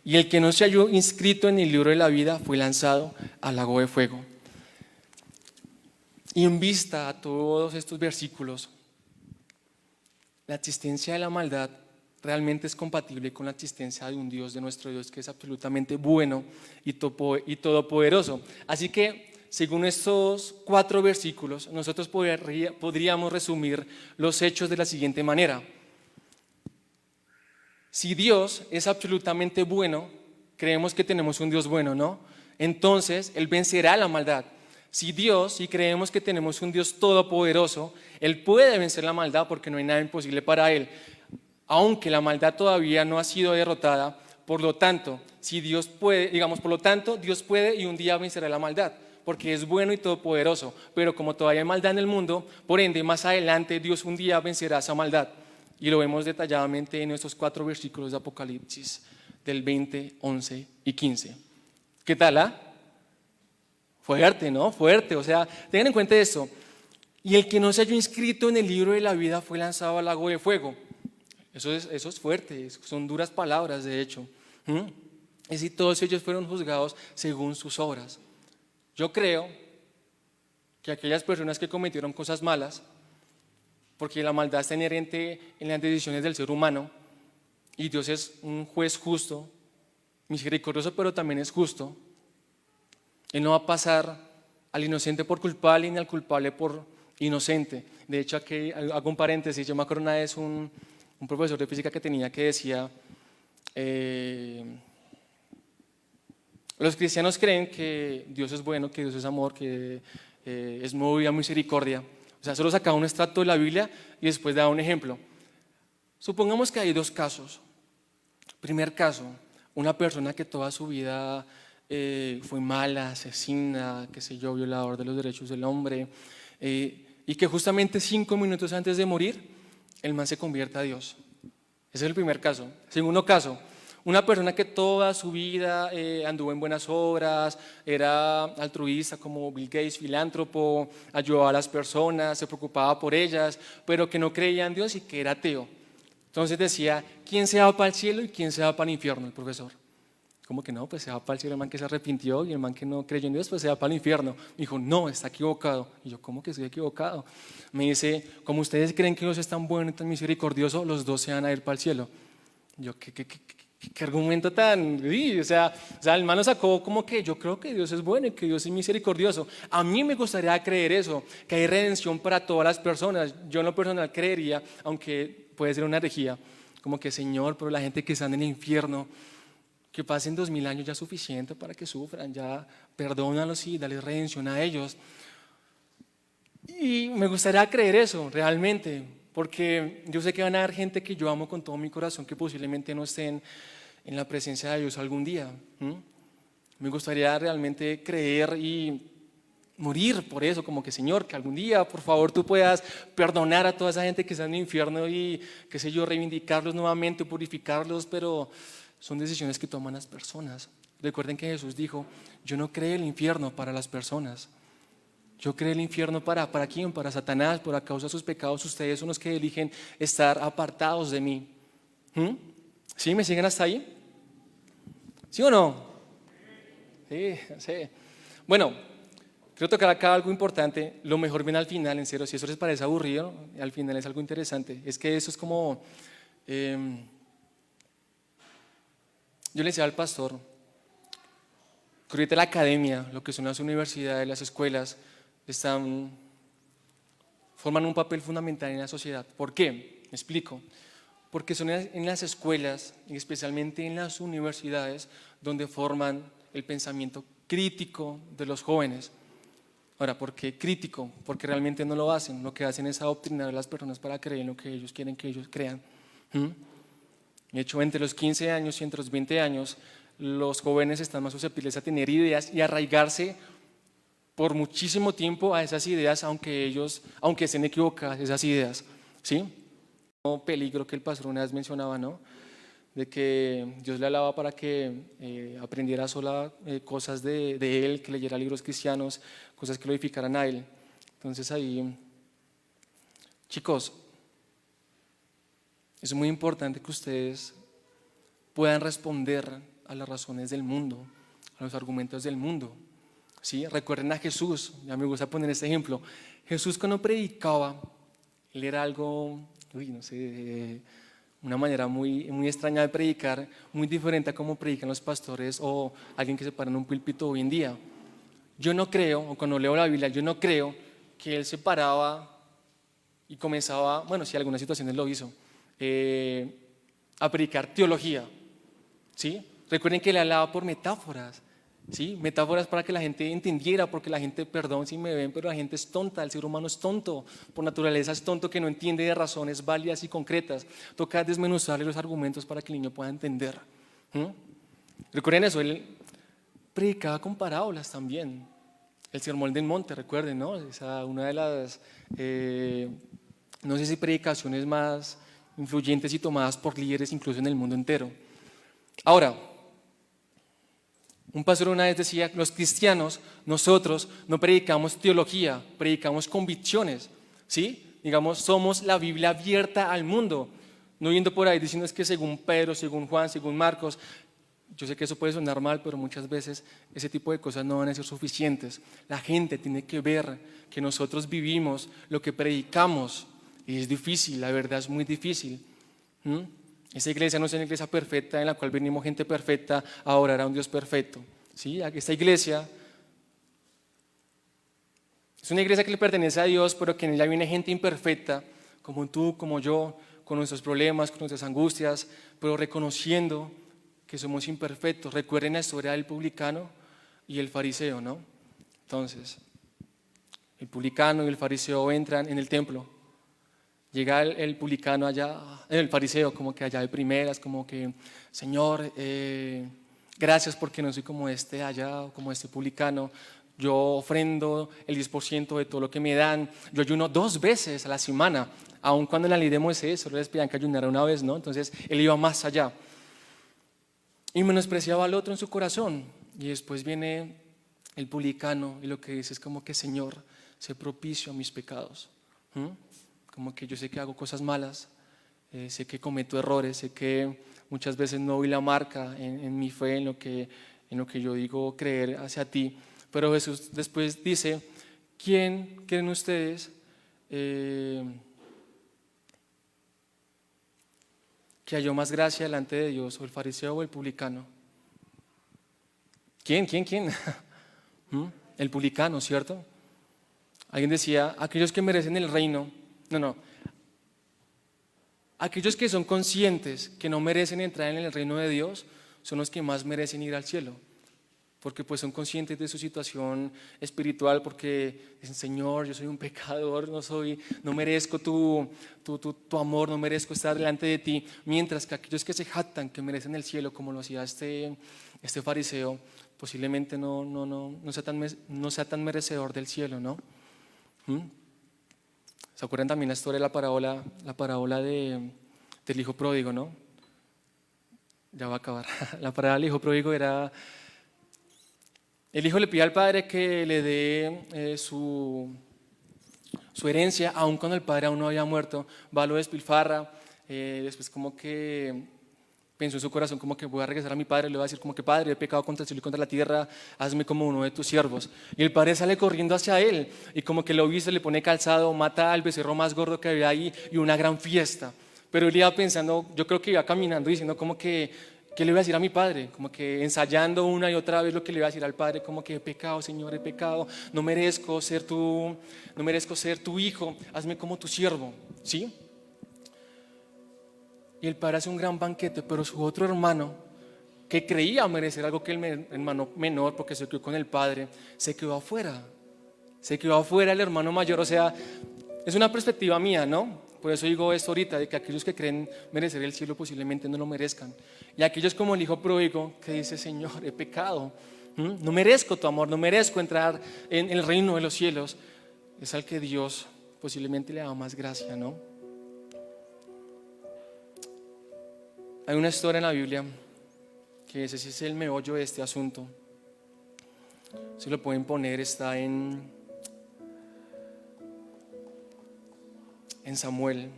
Y el que no se halló inscrito en el libro de la vida fue lanzado al lago de fuego. Y en vista a todos estos versículos, la existencia de la maldad realmente es compatible con la existencia de un Dios, de nuestro Dios, que es absolutamente bueno y todopoderoso. Así que, según estos 4 versículos, nosotros podríamos resumir los hechos de la siguiente manera. Si Dios es absolutamente bueno, creemos que tenemos un Dios bueno, ¿no? Entonces, Él vencerá la maldad. Si creemos que tenemos un Dios todopoderoso, Él puede vencer la maldad porque no hay nada imposible para Él. Aunque la maldad todavía no ha sido derrotada, por lo tanto, Dios puede y un día vencerá la maldad, porque es bueno y todopoderoso. Pero como todavía hay maldad en el mundo, por ende, más adelante Dios un día vencerá esa maldad. Y lo vemos detalladamente en estos 4 versículos de Apocalipsis del 20, 11 y 15. ¿Qué tal? Fuerte, ¿no? Fuerte. O sea, tengan en cuenta esto. Y el que no se halló inscrito en el libro de la vida fue lanzado al lago de fuego. Eso es fuerte, son duras palabras, de hecho. Y si todos ellos fueron juzgados según sus obras. Yo creo que aquellas personas que cometieron cosas malas, porque la maldad está inherente en las decisiones del ser humano, y Dios es un juez justo, misericordioso, pero también es justo. Él no va a pasar al inocente por culpable ni al culpable por inocente. De hecho, aquí hago un paréntesis. Yo me acuerdo una vez un profesor de física que tenía que decía, los cristianos creen que Dios es bueno, que Dios es amor, que es movido a misericordia. O sea, solo sacaba un extracto de la Biblia y después daba un ejemplo. Supongamos que hay 2 casos. Primer caso, una persona que toda su vida fue mala, asesina, qué sé yo, violador de los derechos del hombre, y que justamente 5 minutos antes de morir, el man se convierte a Dios. Ese es el primer caso. Segundo caso, una persona que toda su vida anduvo en buenas obras, era altruista como Bill Gates, filántropo, ayudaba a las personas, se preocupaba por ellas, pero que no creía en Dios y que era ateo. Entonces decía, ¿quién se va para el cielo y quién se va para el infierno? El profesor. ¿Cómo que no? Pues se va para el cielo el man que se arrepintió y el man que no creyó en Dios, pues se va para el infierno. Me dijo, no, está equivocado. Y yo, ¿cómo que estoy equivocado? Me dice, como ustedes creen que Dios es tan bueno y tan misericordioso, los 2 se van a ir para el cielo. Y yo, ¿qué argumento tan? O sea, el man sacó como que yo creo que Dios es bueno y que Dios es misericordioso. A mí me gustaría creer eso, que hay redención para todas las personas. Yo en lo personal creería, aunque puede ser una herejía, como que Señor, pero la gente que está en el infierno, que pasen 2000 años ya es suficiente para que sufran, ya perdónalos y dale redención a ellos. Y me gustaría creer eso realmente, porque yo sé que van a haber gente que yo amo con todo mi corazón que posiblemente no estén en la presencia de Dios algún día. Me gustaría realmente creer y morir por eso, como que Señor, que algún día por favor tú puedas perdonar a toda esa gente que está en el infierno y qué sé yo, reivindicarlos nuevamente, purificarlos, pero son decisiones que toman las personas. Recuerden que Jesús dijo, yo no creé el infierno para las personas, yo creé el infierno ¿para quién? Para Satanás, por a causa de sus pecados ustedes son los que eligen estar apartados de mí. ¿Sí? ¿Me siguen hasta ahí? ¿Sí o no? Sí, sí. Bueno, quiero tocar acá algo importante, lo mejor viene al final, en serio, si eso les parece aburrido, al final es algo interesante, es que eso es como, yo le decía al pastor, que ahorita la academia, lo que son las universidades, las escuelas, forman un papel fundamental en la sociedad. ¿Por qué? Me explico. Porque son en las escuelas y especialmente en las universidades donde forman el pensamiento crítico de los jóvenes. Ahora, ¿por qué crítico? Porque realmente no lo hacen, lo que hacen es adoctrinar a las personas para creer en lo que ellos quieren que ellos crean. De hecho, entre los 15 años y entre los 20 años, los jóvenes están más susceptibles a tener ideas y arraigarse por muchísimo tiempo a esas ideas, aunque estén equivocadas esas ideas, ¿sí? Un peligro que el pastor una vez mencionaba, ¿no? De que Dios le hablaba para que aprendiera sola cosas de él, que leyera libros cristianos, cosas que lo edificaran a él. Entonces ahí, chicos, es muy importante que ustedes puedan responder a las razones del mundo, a los argumentos del mundo. ¿Sí? Recuerden a Jesús, ya me gusta poner este ejemplo. Jesús cuando predicaba, él era algo, no sé, una manera muy extraña de predicar, muy diferente a cómo predican los pastores o alguien que se para en un púlpito hoy en día. Yo no creo, o cuando leo la Biblia, yo no creo que él se paraba y comenzaba, bueno, sí, algunas situaciones lo hizo, a predicar teología, ¿sí? Recuerden que él hablaba por metáforas, ¿sí? Metáforas para que la gente entendiera, porque la gente, perdón si me ven, pero la gente es tonta, el ser humano es tonto, por naturaleza es tonto que no entiende de razones válidas y concretas. Toca desmenuzarle los argumentos para que el niño pueda entender. Recuerden eso, él predicaba con parábolas también. El sermón del monte, recuerden, ¿no? Esa una de las, no sé si predicaciones más influyentes y tomadas por líderes incluso en el mundo entero. Ahora, un pastor una vez decía, los cristianos, nosotros no predicamos teología, predicamos convicciones, ¿sí? Digamos, somos la Biblia abierta al mundo, no yendo por ahí diciendo es que según Pedro, según Juan, según Marcos. Yo sé que eso puede sonar mal, pero muchas veces ese tipo de cosas no van a ser suficientes. La gente tiene que ver que nosotros vivimos lo que predicamos y es difícil, la verdad es muy difícil. Esta iglesia no es una iglesia perfecta en la cual venimos gente perfecta a orar a un Dios perfecto. ¿Sí? Esta iglesia es una iglesia que le pertenece a Dios, pero que en ella viene gente imperfecta, como tú, como yo, con nuestros problemas, con nuestras angustias, pero reconociendo que somos imperfectos. Recuerden la historia del publicano y el fariseo, ¿no? Entonces, el publicano y el fariseo entran en el templo. Llega el publicano allá, el fariseo como que allá de primeras, como que, Señor, gracias porque no soy como este allá, como este publicano. Yo ofrendo el 10% de todo lo que me dan. Yo ayuno 2 veces a la semana, aun cuando en la ley de Moisés solo les pedían que ayunara una vez, ¿no? Entonces, él iba más allá. Y menospreciaba al otro en su corazón. Y después viene el publicano y lo que dice es como que, Señor, sé propicio a mis pecados. Como que yo sé que hago cosas malas, sé que cometo errores, sé que muchas veces no doy la marca en mi fe, en lo que yo digo creer hacia ti. Pero Jesús después dice, ¿quién creen ustedes que halló más gracia delante de Dios, o el fariseo o el publicano? ¿Quién? El publicano, ¿cierto? Alguien decía, aquellos que merecen el reino, no, aquellos que son conscientes que no merecen entrar en el reino de Dios son los que más merecen ir al cielo. porque pues son conscientes de su situación espiritual, porque dicen, Señor, yo soy un pecador, no merezco tu amor, no merezco estar delante de ti, mientras que aquellos que se jactan, que merecen el cielo, como lo hacía este fariseo, posiblemente no sea tan merecedor del cielo, ¿no? ¿Mm? ¿Se acuerdan también la historia de la parábola del hijo pródigo, ¿no? Ya va a acabar. La parábola del hijo pródigo era: el hijo le pide al padre que le dé su herencia, aun cuando el padre aún no había muerto. Va, lo despilfarra, después como que pensó en su corazón como que voy a regresar a mi padre, le voy a decir como que padre, he pecado contra el cielo y contra la tierra, hazme como uno de tus siervos. Y el padre sale corriendo hacia él y como que lo viste, le pone calzado, mata al becerro más gordo que había ahí y una gran fiesta. Pero él iba pensando, yo creo que iba caminando diciendo como que ¿qué le voy a decir a mi padre? Como que ensayando una y otra vez lo que le iba a decir al padre, como que he pecado, Señor, he pecado, no merezco ser tu hijo, hazme como tu siervo, ¿sí? Y el padre hace un gran banquete, pero su otro hermano, que creía merecer algo que el hermano menor, porque se quedó con el padre, se quedó afuera el hermano mayor. O sea, es una perspectiva mía, ¿no? Por eso digo esto ahorita, de que aquellos que creen merecer el cielo posiblemente no lo merezcan. Y aquellos como el hijo pródigo que dice, Señor, he pecado, no merezco tu amor, no merezco entrar en el reino de los cielos, es al que Dios posiblemente le da más gracia, ¿no? Hay una historia en la Biblia que ese sí es el meollo de este asunto. Si lo pueden poner, está en Samuel.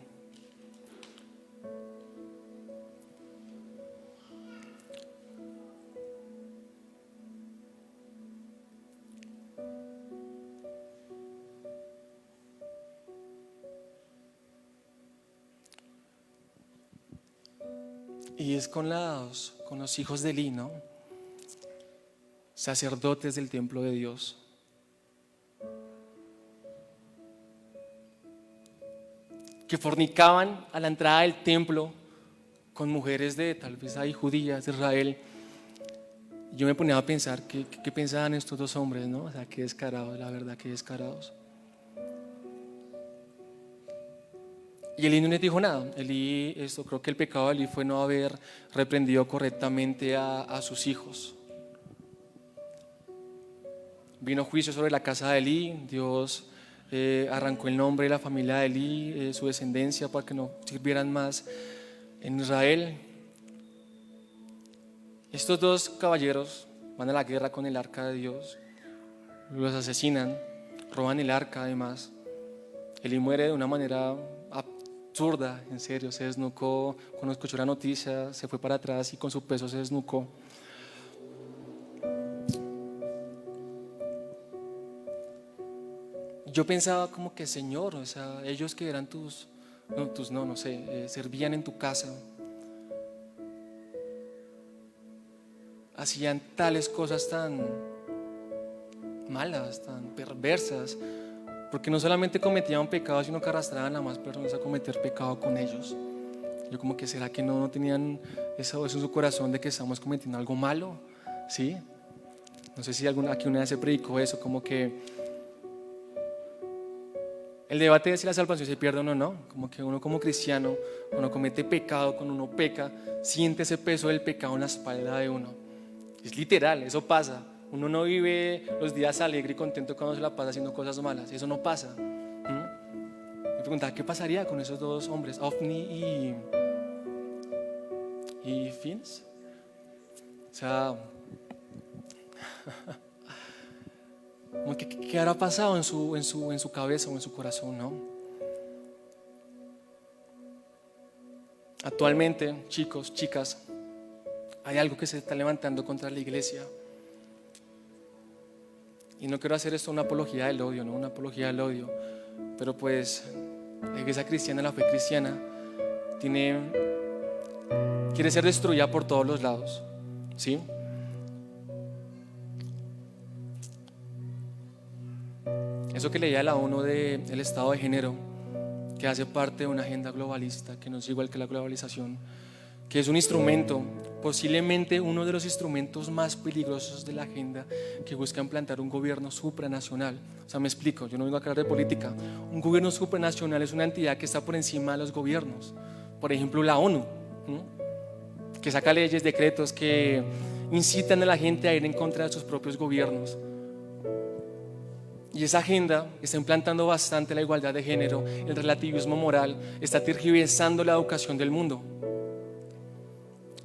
Y es con los hijos de Elí, ¿no? Sacerdotes del templo de Dios. Que fornicaban a la entrada del templo con mujeres de tal vez ahí judías de Israel. Yo me ponía a pensar qué pensaban estos dos hombres, ¿no? O sea, qué descarados, la verdad, qué descarados. Y Elí no les dijo nada. Creo que el pecado de Elí fue no haber reprendido correctamente a sus hijos. Vino juicio sobre la casa de Elí. Dios arrancó el nombre de la familia de Elí, su descendencia, para que no sirvieran más en Israel. Estos dos caballeros van a la guerra con el arca de Dios, los asesinan, roban el arca además. Elí muere de una manera absurda, en serio, se desnucó. Cuando escuchó la noticia se fue para atrás y con su peso se desnucó. Yo pensaba como que, Señor, o sea, ellos que eran servían en tu casa, hacían tales cosas tan malas, tan perversas, porque no solamente cometían pecado, sino que arrastraban a más personas a cometer pecado con ellos. Yo como que, ¿será que no tenían eso en su corazón de que estamos cometiendo algo malo? ¿Sí? No sé si aquí una vez se predicó eso, como que el debate de si la salvación se pierde o no, como que uno como cristiano, cuando comete pecado, cuando uno peca, siente ese peso del pecado en la espalda de uno. Es literal, eso pasa. Uno no vive los días alegre y contento cuando se la pasa haciendo cosas malas, eso no pasa. Me preguntaba, ¿qué pasaría con esos dos hombres, Ofni y Fins? O sea, ¿qué habrá pasado en su cabeza o en su corazón, no? Actualmente, chicos, chicas, hay algo que se está levantando contra la iglesia. Y no quiero hacer esto una apología del odio, ¿no? Una apología del odio. Pero pues la iglesia cristiana, la fe cristiana, quiere ser destruida por todos los lados, ¿sí? Eso que leía la ONU del estado de género, que hace parte de una agenda globalista, que no es igual que la globalización, que es un instrumento, posiblemente uno de los instrumentos más peligrosos de la agenda, que busca implantar un gobierno supranacional. O sea, me explico, yo no vengo a hablar de política. Un gobierno supranacional es una entidad que está por encima de los gobiernos. Por ejemplo, la ONU, que saca leyes, decretos que incitan a la gente a ir en contra de sus propios gobiernos. Y esa agenda está implantando bastante la igualdad de género, el relativismo moral, está tergiversando la educación del mundo.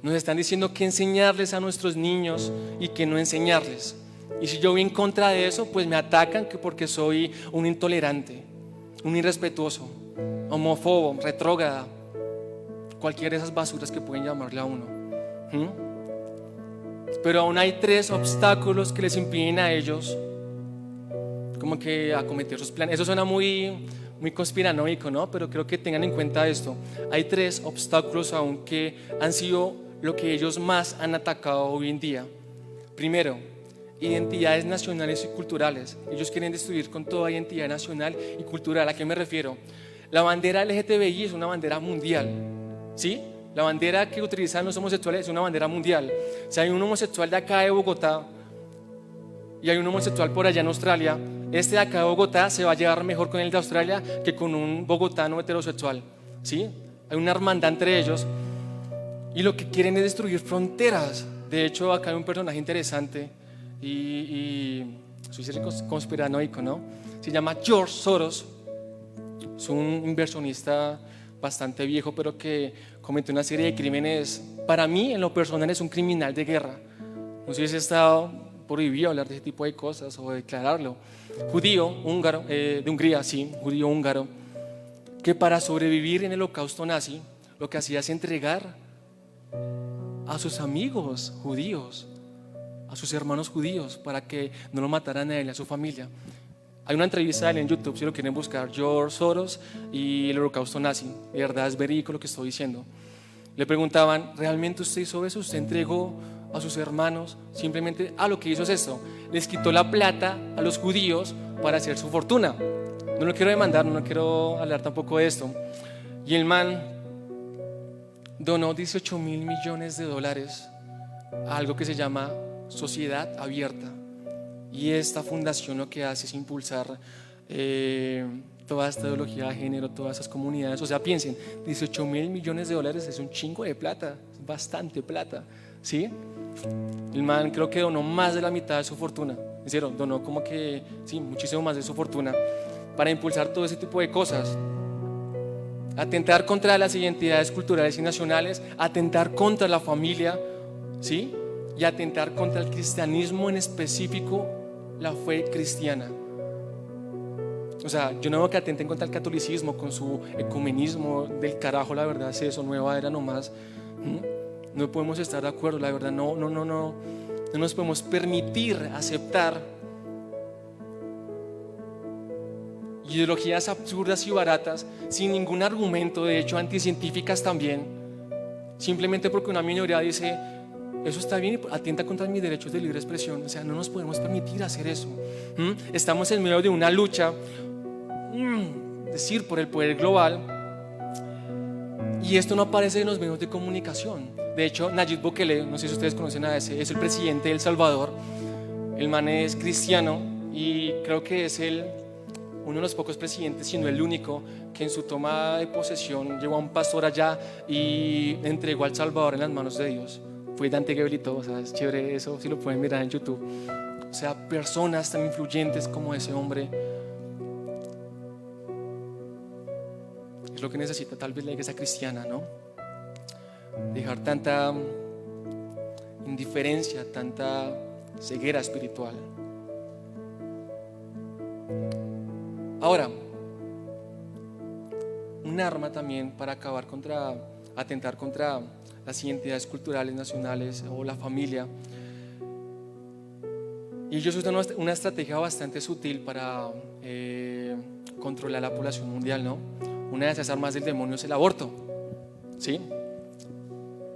Nos están diciendo qué enseñarles a nuestros niños y qué no enseñarles. Y si yo voy en contra de eso, pues me atacan porque soy un intolerante, un irrespetuoso, homófobo, retrógrada, cualquiera de esas basuras que pueden llamarle a uno. Pero aún hay 3 obstáculos que les impiden a ellos como que acometer sus planes. Eso suena muy conspiranoico, ¿no? Pero creo que tengan en cuenta esto. Hay 3 obstáculos aún que han sido lo que ellos más han atacado hoy en día. Primero, identidades nacionales y culturales. Ellos quieren destruir con toda identidad nacional y cultural. ¿A qué me refiero? La bandera LGTBI es una bandera mundial, ¿sí? La bandera que utilizan los homosexuales es una bandera mundial. Si hay un homosexual de acá de Bogotá y hay un homosexual por allá en Australia, este de acá de Bogotá se va a llevar mejor con el de Australia que con un bogotano heterosexual, ¿sí? Hay una hermandad entre ellos y lo que quieren es destruir fronteras. De hecho, acá hay un personaje interesante y soy conspiranoico, ¿no? Se llama George Soros. Es un inversionista bastante viejo, pero que cometió una serie de crímenes. Para mí, en lo personal, es un criminal de guerra. No sé si está prohibido hablar de ese tipo de cosas o declararlo. Judío, húngaro, de Hungría, sí, judío húngaro, que para sobrevivir en el holocausto nazi, lo que hacía es entregar a sus amigos judíos, a sus hermanos judíos, para que no lo mataran a él y a su familia. Hay una entrevista de él en YouTube, si lo quieren buscar, George Soros y el holocausto nazi. De verdad es verídico lo que estoy diciendo. Le preguntaban, ¿realmente usted hizo eso? ¿Usted entregó a sus hermanos? Simplemente, lo que hizo es esto: les quitó la plata a los judíos para hacer su fortuna. No lo quiero demandar, no quiero hablar tampoco de esto. Y el man donó 18 mil millones de dólares a algo que se llama Sociedad Abierta. Y esta fundación lo que hace es impulsar toda esta ideología de género, todas esas comunidades. O sea, piensen, 18 mil millones de dólares es un chingo de plata, es bastante plata, ¿sí? El man creo que donó más de la mitad de su fortuna. En serio, donó como que, sí, muchísimo más de su fortuna para impulsar todo ese tipo de cosas. Atentar contra las identidades culturales y nacionales, atentar contra la familia, ¿sí? Y atentar contra el cristianismo, en específico la fe cristiana. O sea, yo no veo que atenten contra el catolicismo con su ecumenismo del carajo, la verdad es eso, nueva era nomás. No podemos estar de acuerdo, la verdad, no nos podemos permitir aceptar ideologías absurdas y baratas sin ningún argumento, de hecho anticientíficas también, simplemente porque una minoría dice eso está bien y atenta contra mis derechos de libre expresión. O sea, no nos podemos permitir hacer eso. Estamos en medio de una lucha, decir, por el poder global, y esto no aparece en los medios de comunicación. De hecho, Nayib Bukele, no sé si ustedes conocen a ese, es el presidente de El Salvador. El man es cristiano y creo que es uno de los pocos presidentes, si no el único, que en su toma de posesión llevó a un pastor allá y entregó a El Salvador en las manos de Dios. Fue Dante Gebel y todo, o sea, es chévere eso, si lo pueden mirar en YouTube. O sea, personas tan influyentes como ese hombre es lo que necesita tal vez la iglesia cristiana, ¿no? Dejar tanta indiferencia, tanta ceguera espiritual. Ahora, un arma también para atentar contra las identidades culturales nacionales o la familia. Y ellos usan una estrategia bastante sutil para controlar la población mundial, ¿no? Una de esas armas del demonio es el aborto, ¿sí?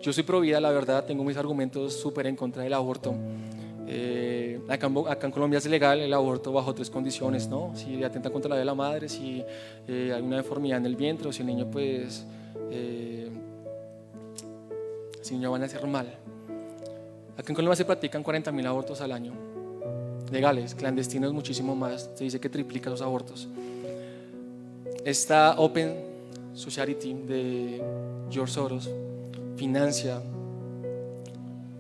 Yo soy pro vida, la verdad, tengo mis argumentos súper en contra del aborto. Acá en Colombia es legal el aborto bajo 3 condiciones, ¿no? Si atenta contra la vida de la madre, si hay una deformidad en el vientre o si el niño pues ese niño va a nacer mal. Aquí en Colombia se practican 40.000 abortos al año, legales, clandestinos muchísimo más, se dice que triplica los abortos. Esta Open Society de George Soros financia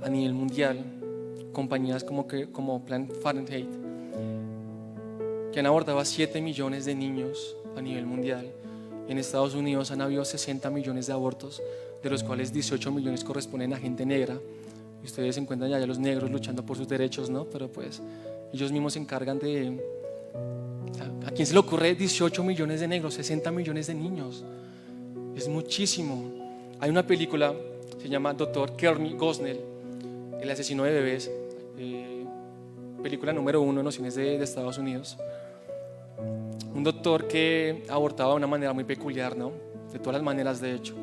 a nivel mundial compañías como Planned Parenthood, que han abortado a 7 millones de niños a nivel mundial. En Estados Unidos han habido 60 millones de abortos, de los cuales 18 millones corresponden a gente negra. Y ustedes se encuentran ya los negros luchando por sus derechos, ¿no? Pero pues ellos mismos se encargan de... ¿A quién se le ocurre 18 millones de negros, 60 millones de niños? Es muchísimo. Hay una película, se llama Dr. Kearney Gosnell, el asesino de bebés, película número 1 en los cines de Estados Unidos. Un doctor que abortaba de una manera muy peculiar, ¿no? De todas las maneras, de hecho.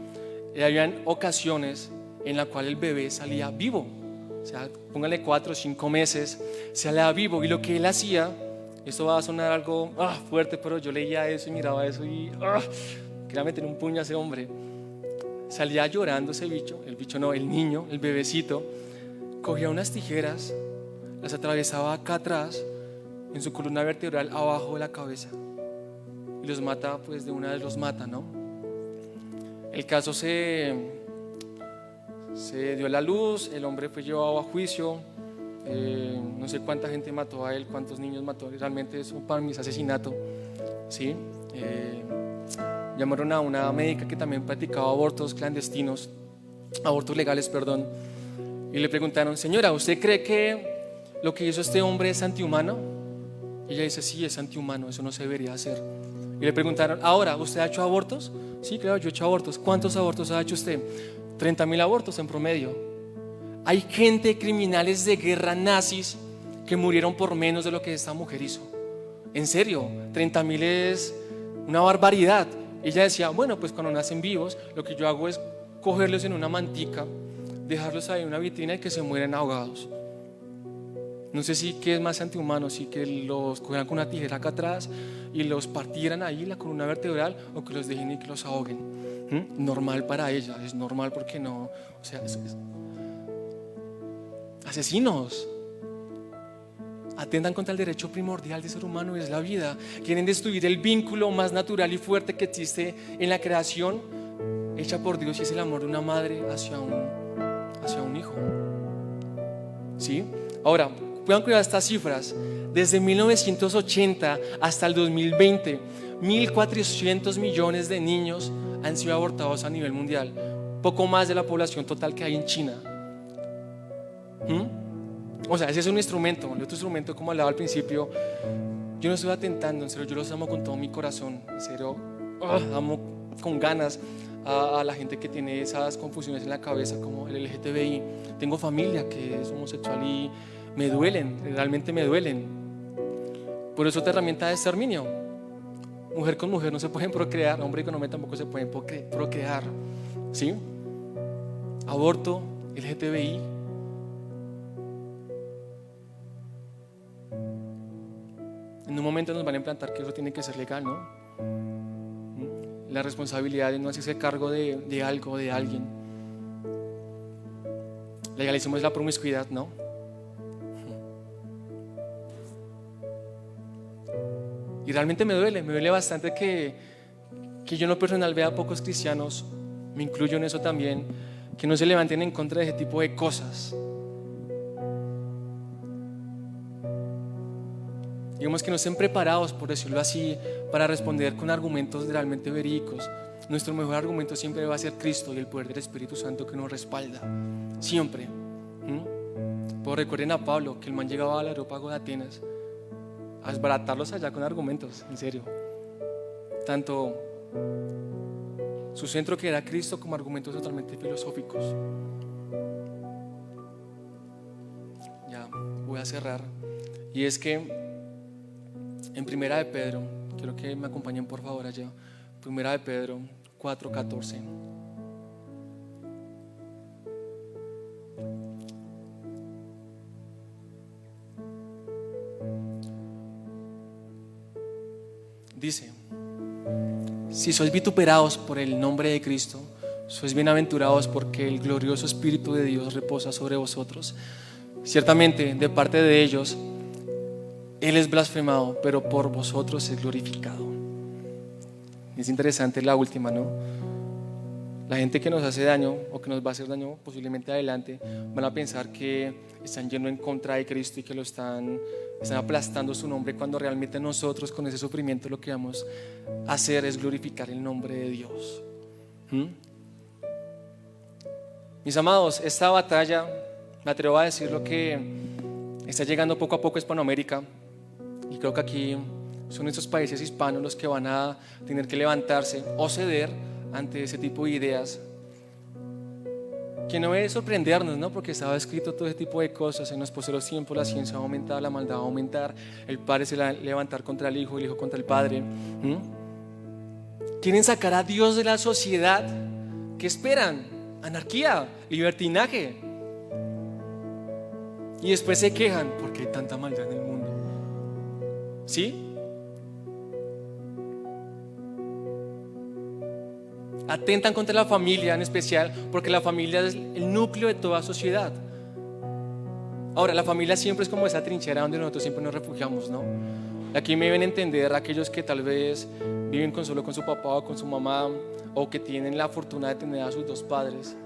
Y habían ocasiones en las cuales el bebé salía vivo. O sea, póngale 4 o 5 meses, salía vivo. Y lo que él hacía, esto va a sonar algo fuerte, pero yo leía eso y miraba eso y quería meter un puño a ese hombre. Salía llorando ese bicho, el niño, el bebecito, cogía unas tijeras, las atravesaba acá atrás, en su columna vertebral, abajo de la cabeza, y los mata, pues de una vez los mata, ¿no? El caso se dio a la luz, el hombre fue llevado a juicio, no sé cuánta gente mató a él, cuántos niños mató, realmente eso para mí es asesinato, ¿sí? Llamaron a una médica que también practicaba abortos clandestinos, abortos legales, perdón, y le preguntaron: señora, ¿usted cree que lo que hizo este hombre es antihumano? Y ella dice: sí, es antihumano, eso no se debería hacer. Y le preguntaron: ahora, ¿usted ha hecho abortos? Sí, claro, yo he hecho abortos. ¿Cuántos abortos ha hecho usted? 30.000 abortos en promedio. Hay gente, criminales de guerra nazis, que murieron por menos de lo que esta mujer hizo. En serio, 30.000 es una barbaridad. Ella decía: bueno, pues cuando nacen vivos, lo que yo hago es cogerlos en una mantica, dejarlos ahí en una vitrina y que se mueren ahogados. No sé si qué es más antihumano, si que los cogieran con una tijera acá atrás y los partieran ahí la columna vertebral, o que los dejen y que los ahoguen. Normal para ella, es normal porque no, o sea, asesinos. Atentan contra el derecho primordial del ser humano, es la vida. Quieren destruir el vínculo más natural y fuerte que existe en la creación, hecha por Dios, y es el amor de una madre hacia un hijo. ¿Sí? Ahora, puedan cuidar estas cifras. Desde 1980 hasta el 2020, 1.400 millones de niños han sido abortados a nivel mundial, poco más de la población total que hay en China. O sea, ese es un instrumento. El otro instrumento, como hablaba al principio, yo no estoy atentando, en serio, yo los amo con todo mi corazón, en serio, amo con ganas a la gente que tiene esas confusiones en la cabeza, como el LGTBI. Tengo familia que es homosexual y me duelen, realmente me duelen. Por eso, otra herramienta de exterminio. Mujer con mujer no se pueden procrear, hombre con hombre tampoco se pueden procrear, ¿sí? Aborto, LGTBI. En un momento nos van a implantar que eso tiene que ser legal, ¿no? La responsabilidad de no hacerse cargo de algo, de alguien. Legalicemos la promiscuidad, ¿no? Y realmente me duele bastante que yo en lo personal vea a pocos cristianos, me incluyo en eso también, que no se levanten en contra de ese tipo de cosas. Digamos que no estén preparados, por decirlo así, para responder con argumentos realmente verídicos. Nuestro mejor argumento siempre va a ser Cristo y el poder del Espíritu Santo que nos respalda, siempre. Pues recuerden a Pablo, que el man llegaba al aerópago de Atenas a desbaratarlos allá con argumentos, en serio. Tanto su centro, que era Cristo, como argumentos totalmente filosóficos. Ya voy a cerrar. Y es que en Primera de Pedro, quiero que me acompañen por favor allá. Primera de Pedro 4:14. Dice: si sois vituperados por el nombre de Cristo, Sois bienaventurados porque el glorioso Espíritu de Dios reposa sobre vosotros. Ciertamente, de parte de ellos, Él es blasfemado, pero por vosotros es glorificado. Es interesante la última, ¿no? La gente que nos hace daño o que nos va a hacer daño posiblemente adelante van a pensar que están yendo en contra de Cristo y que lo están aplastando su nombre, cuando realmente nosotros con ese sufrimiento lo que vamos a hacer es glorificar el nombre de Dios. Mis amados, esta batalla, me atrevo a decir lo que está llegando poco a poco a Hispanoamérica, y creo que aquí son estos países hispanos los que van a tener que levantarse o ceder ante ese tipo de ideas, que no debe sorprendernos, ¿no? Porque estaba escrito todo ese tipo de cosas. En los posteriores tiempos la ciencia va a aumentar, la maldad va a aumentar, el padre se va a levantar contra el hijo contra el padre. Quieren sacar a Dios de la sociedad. ¿Qué esperan? Anarquía, libertinaje. Y después se quejan porque hay tanta maldad en el mundo. ¿Sí? Atentan contra la familia en especial, porque la familia es el núcleo de toda sociedad. Ahora, la familia siempre es como esa trinchera donde nosotros siempre nos refugiamos, ¿no? Aquí me deben entender aquellos que tal vez viven solo con su papá o con su mamá, o que tienen la fortuna de tener a sus dos padres,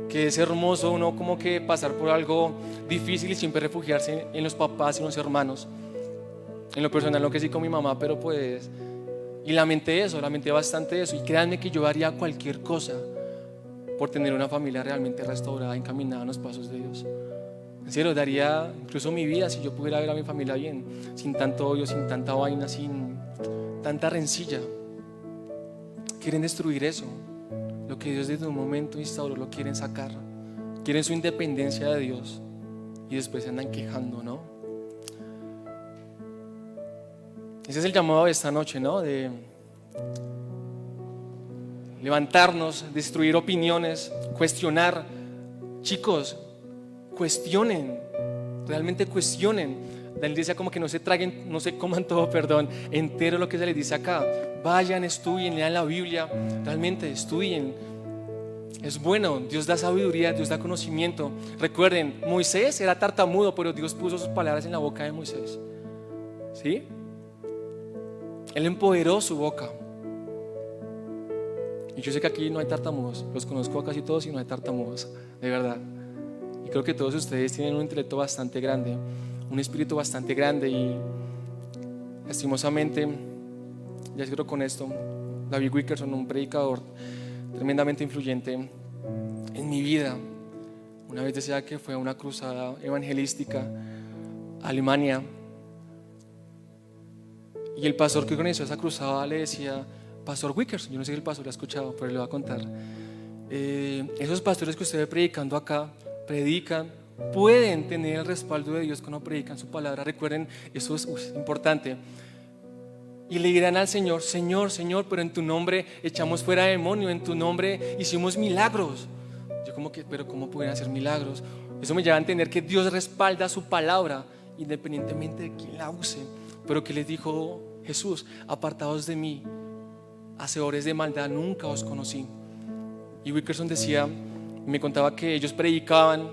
que es hermoso uno como que pasar por algo difícil y siempre refugiarse en los papás y en los hermanos. En lo personal lo que sí con mi mamá, pero pues... Y lamenté bastante eso, y créanme que yo haría cualquier cosa por tener una familia realmente restaurada, encaminada en los pasos de Dios. En serio, daría incluso mi vida si yo pudiera ver a mi familia bien, sin tanto odio, sin tanta vaina, sin tanta rencilla. Quieren destruir eso, lo que Dios desde un momento instauró, lo quieren sacar. Quieren su independencia de Dios y después se andan quejando, ¿no? Ese es el llamado de esta noche, ¿no? De levantarnos, destruir opiniones, cuestionar. Chicos, cuestionen, realmente cuestionen. La iglesia como que no se traguen, no se coman todo, entero lo que se les dice acá. Vayan, estudien, lean la Biblia, realmente estudien. Es bueno, Dios da sabiduría, Dios da conocimiento. Recuerden, Moisés era tartamudo, pero Dios puso sus palabras en la boca de Moisés. ¿Sí? Él empoderó su boca. Y yo sé que aquí no hay tartamudos, los conozco a casi todos y no hay tartamudos, de verdad. Y creo que todos ustedes tienen un intelecto bastante grande, un espíritu bastante grande, y lastimosamente, ya creo con esto, David Wilkerson, un predicador tremendamente influyente en mi vida, una vez decía que fue a una cruzada evangelística a Alemania. Y el pastor que organizó esa cruzada le decía, Pastor Wilkerson, yo no sé si el pastor lo ha escuchado, pero le voy a contar. Esos pastores que usted ve predicando acá, predican, pueden tener el respaldo de Dios cuando predican su palabra. Recuerden, eso es importante. Y le dirán al Señor, Señor, Señor, pero en tu nombre echamos fuera demonios, en tu nombre hicimos milagros. Yo como que, pero ¿cómo pueden hacer milagros? Eso me lleva a entender que Dios respalda su palabra independientemente de quién la use. Pero que les dijo Jesús, apartados de mí, hacedores de maldad, nunca os conocí. Y Wilkerson decía, me contaba que ellos predicaban,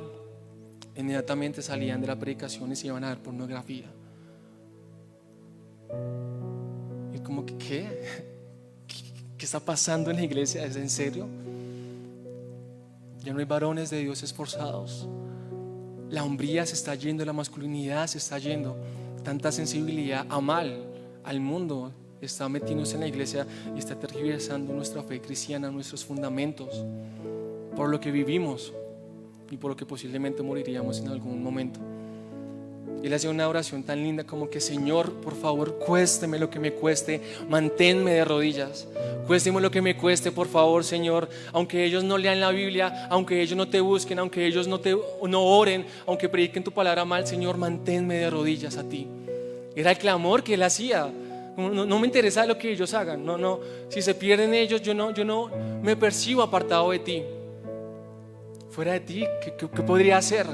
inmediatamente salían de la predicación y se iban a ver pornografía. Y como que, ¿qué está pasando en la iglesia? ¿Es en serio? Ya no hay varones de Dios esforzados. La hombría se está yendo, la masculinidad se está yendo. Tanta sensibilidad a mal, al mundo, está metiéndose en la iglesia y está tergiversando nuestra fe cristiana, nuestros fundamentos, por lo que vivimos y por lo que posiblemente moriríamos en algún momento. Él hacía una oración tan linda como que, Señor, por favor, cuésteme lo que me cueste, manténme de rodillas, cuésteme lo que me cueste, por favor, Señor, aunque ellos no lean la Biblia, aunque ellos no te busquen, aunque ellos no oren, aunque prediquen tu palabra mal, Señor, manténme de rodillas a ti. Era el clamor que él hacía. No me interesa lo que ellos hagan, no, si se pierden ellos, yo no me percibo apartado de ti. Fuera de ti, ¿qué podría hacer?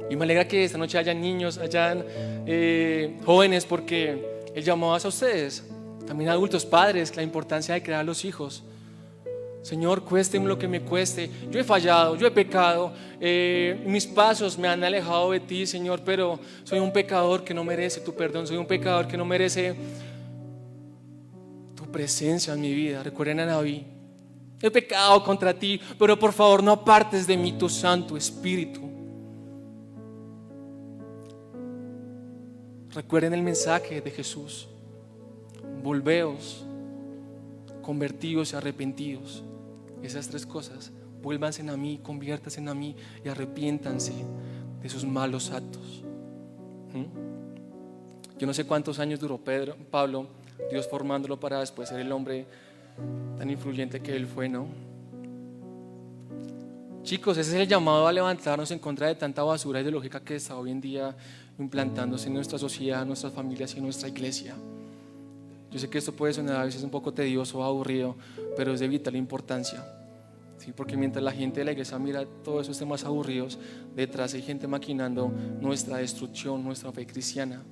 Y me alegra que esta noche hayan niños, hayan jóvenes, porque el llamado es a ustedes, también adultos, padres, la importancia de crear a los hijos. Señor, cuésteme lo que me cueste. Yo he fallado, yo he pecado, mis pasos me han alejado de ti, Señor, pero soy un pecador que no merece tu perdón, soy un pecador que no merece tu presencia en mi vida. Recuerden a David: he pecado contra ti, pero por favor no apartes de mí tu Santo Espíritu. Recuerden el mensaje de Jesús: volveos, convertidos y arrepentidos. Esas tres cosas: vuélvanse a mí, conviértanse a mí y arrepiéntanse de sus malos actos. Yo no sé cuántos años duró Pablo, Dios formándolo para después ser el hombre tan influyente que él fue, ¿no? Chicos, ese es el llamado a levantarnos en contra de tanta basura ideológica que está hoy en día implantándose en nuestra sociedad, en nuestras familias y en nuestra iglesia. Yo sé que esto puede sonar a veces un poco tedioso o aburrido, pero es de vital importancia, ¿sí? Porque mientras la gente de la iglesia mira todos esos temas aburridos, detrás hay gente maquinando nuestra destrucción, nuestra fe cristiana.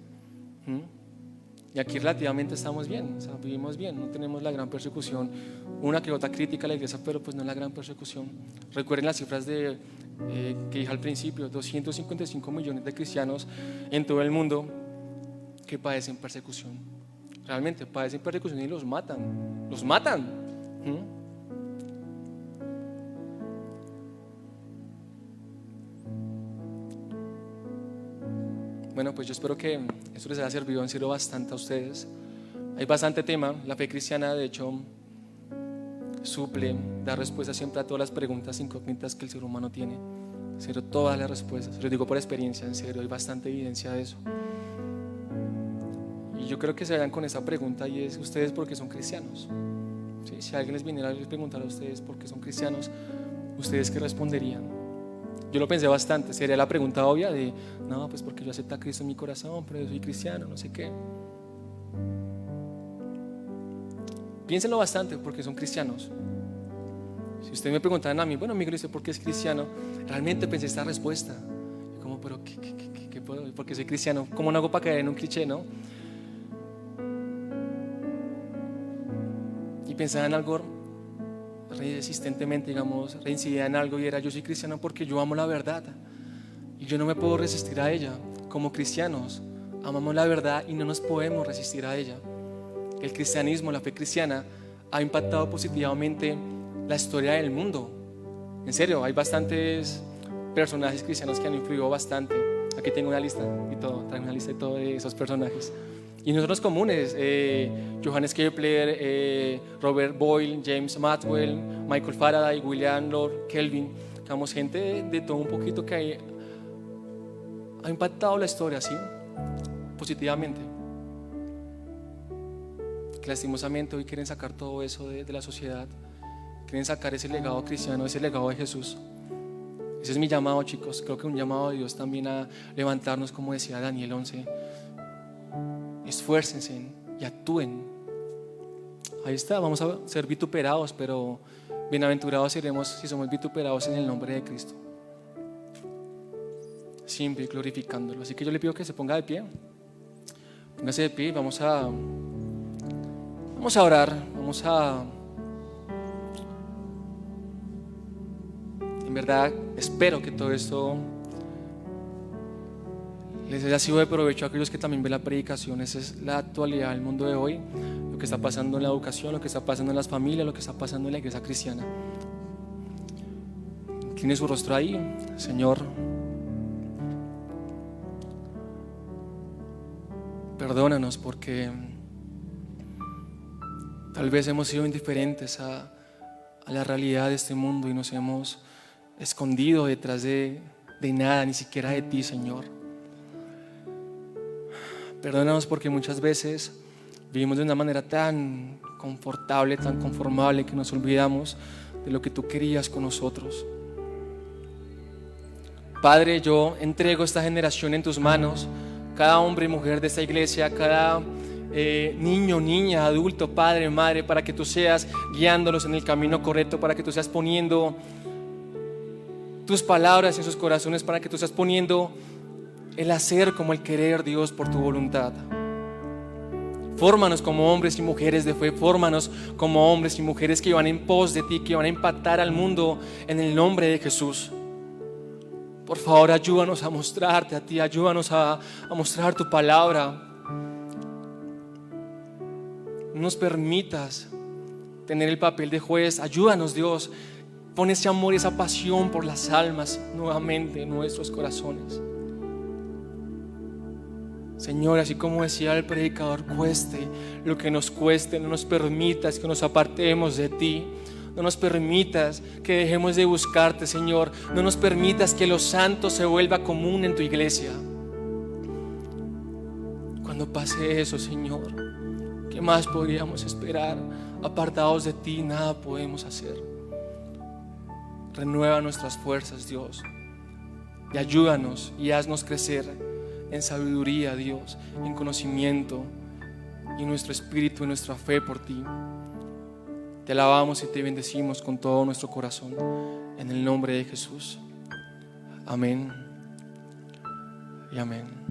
Y aquí relativamente estamos bien, o sea, vivimos bien, no tenemos la gran persecución, una que otra crítica a la iglesia, pero pues no la gran persecución. Recuerden las cifras que dije al principio: 255 millones de cristianos en todo el mundo que padecen persecución. Realmente padecen persecución y los matan. Los matan. Bueno, pues yo espero que esto les haya servido en serio bastante a ustedes. Hay bastante tema. La fe cristiana, de hecho, suple, da respuesta siempre a todas las preguntas incógnitas que el ser humano tiene. En serio, todas las respuestas. Lo digo por experiencia, en serio, hay bastante evidencia de eso. Y yo creo que se vayan con esa pregunta, y es: ¿ustedes por qué son cristianos? ¿Sí? Si alguien les viniera a preguntar a ustedes por qué son cristianos, ¿ustedes qué responderían? Yo lo pensé bastante. Sería la pregunta obvia de: no, pues porque yo acepto a Cristo en mi corazón, pero yo soy cristiano, no sé qué. Piénsenlo bastante, porque son cristianos. Si ustedes me preguntaran a mí: bueno, Miguel, ¿por qué es cristiano? Realmente pensé esta respuesta. Y como, pero ¿qué puedo? Porque soy cristiano. ¿Cómo no hago para caer en un cliché, no? Y pensaba en algo resistentemente, digamos, reincidía en algo, y era: yo soy cristiano porque yo amo la verdad y yo no me puedo resistir a ella. Como cristianos amamos la verdad y no nos podemos resistir a ella. El cristianismo, la fe cristiana, ha impactado positivamente la historia del mundo. En serio, hay bastantes personajes cristianos que han influido bastante. Aquí tengo una lista y todo, traigo una lista de todos esos personajes. Y nosotros comunes: Johannes Kepler, Robert Boyle, James Maxwell, Michael Faraday, William Lord Kelvin. Digamos, gente de todo un poquito que ha impactado la historia, ¿sí? Positivamente. Que lastimosamente hoy quieren sacar todo eso de la sociedad. Quieren sacar ese legado cristiano, ese legado de Jesús. Ese es mi llamado, chicos. Creo que un llamado de Dios también a levantarnos, como decía Daniel 11. Esfuércense y actúen. Ahí está, vamos a ser vituperados, pero bienaventurados seremos si somos vituperados en el nombre de Cristo, siempre glorificándolo. Así que yo le pido que se ponga de pie. Póngase de pie y vamos a orar. En verdad espero que todo esto les haya sido de provecho a aquellos que también ven la predicación. Esa es la actualidad del mundo de hoy, lo que está pasando en la educación, lo que está pasando en las familias, lo que está pasando en la iglesia cristiana. Incline su rostro ahí. Señor, perdónanos porque tal vez hemos sido indiferentes a la realidad de este mundo y nos hemos escondido detrás de nada, ni siquiera de ti, Señor. Perdónanos porque muchas veces vivimos de una manera tan confortable, tan conformable, que nos olvidamos de lo que tú querías con nosotros. Padre, yo entrego esta generación en tus manos, cada hombre y mujer de esta iglesia, cada niño, niña, adulto, padre, madre, para que tú seas guiándolos en el camino correcto, para que tú seas poniendo tus palabras en sus corazones, para que tú seas poniendo el hacer como el querer, Dios, por tu voluntad. Fórmanos como hombres y mujeres de fe. Fórmanos como hombres y mujeres que van en pos de ti, que van a impactar al mundo en el nombre de Jesús. Por favor, ayúdanos a mostrarte a ti. Ayúdanos a mostrar tu palabra. No nos permitas tener el papel de juez. Ayúdanos, Dios. Pon ese amor y esa pasión por las almas nuevamente en nuestros corazones. Señor, así como decía el predicador, cueste lo que nos cueste, no nos permitas que nos apartemos de ti. No nos permitas que dejemos de buscarte, Señor. No nos permitas que lo santo se vuelva común en tu iglesia. Cuando pase eso, Señor, ¿qué más podríamos esperar? Apartados de ti, nada podemos hacer. Renueva nuestras fuerzas, Dios, y ayúdanos y haznos crecer en sabiduría, Dios, en conocimiento y en nuestro espíritu y nuestra fe por ti. Te alabamos y te bendecimos con todo nuestro corazón, en el nombre de Jesús. Amén y amén.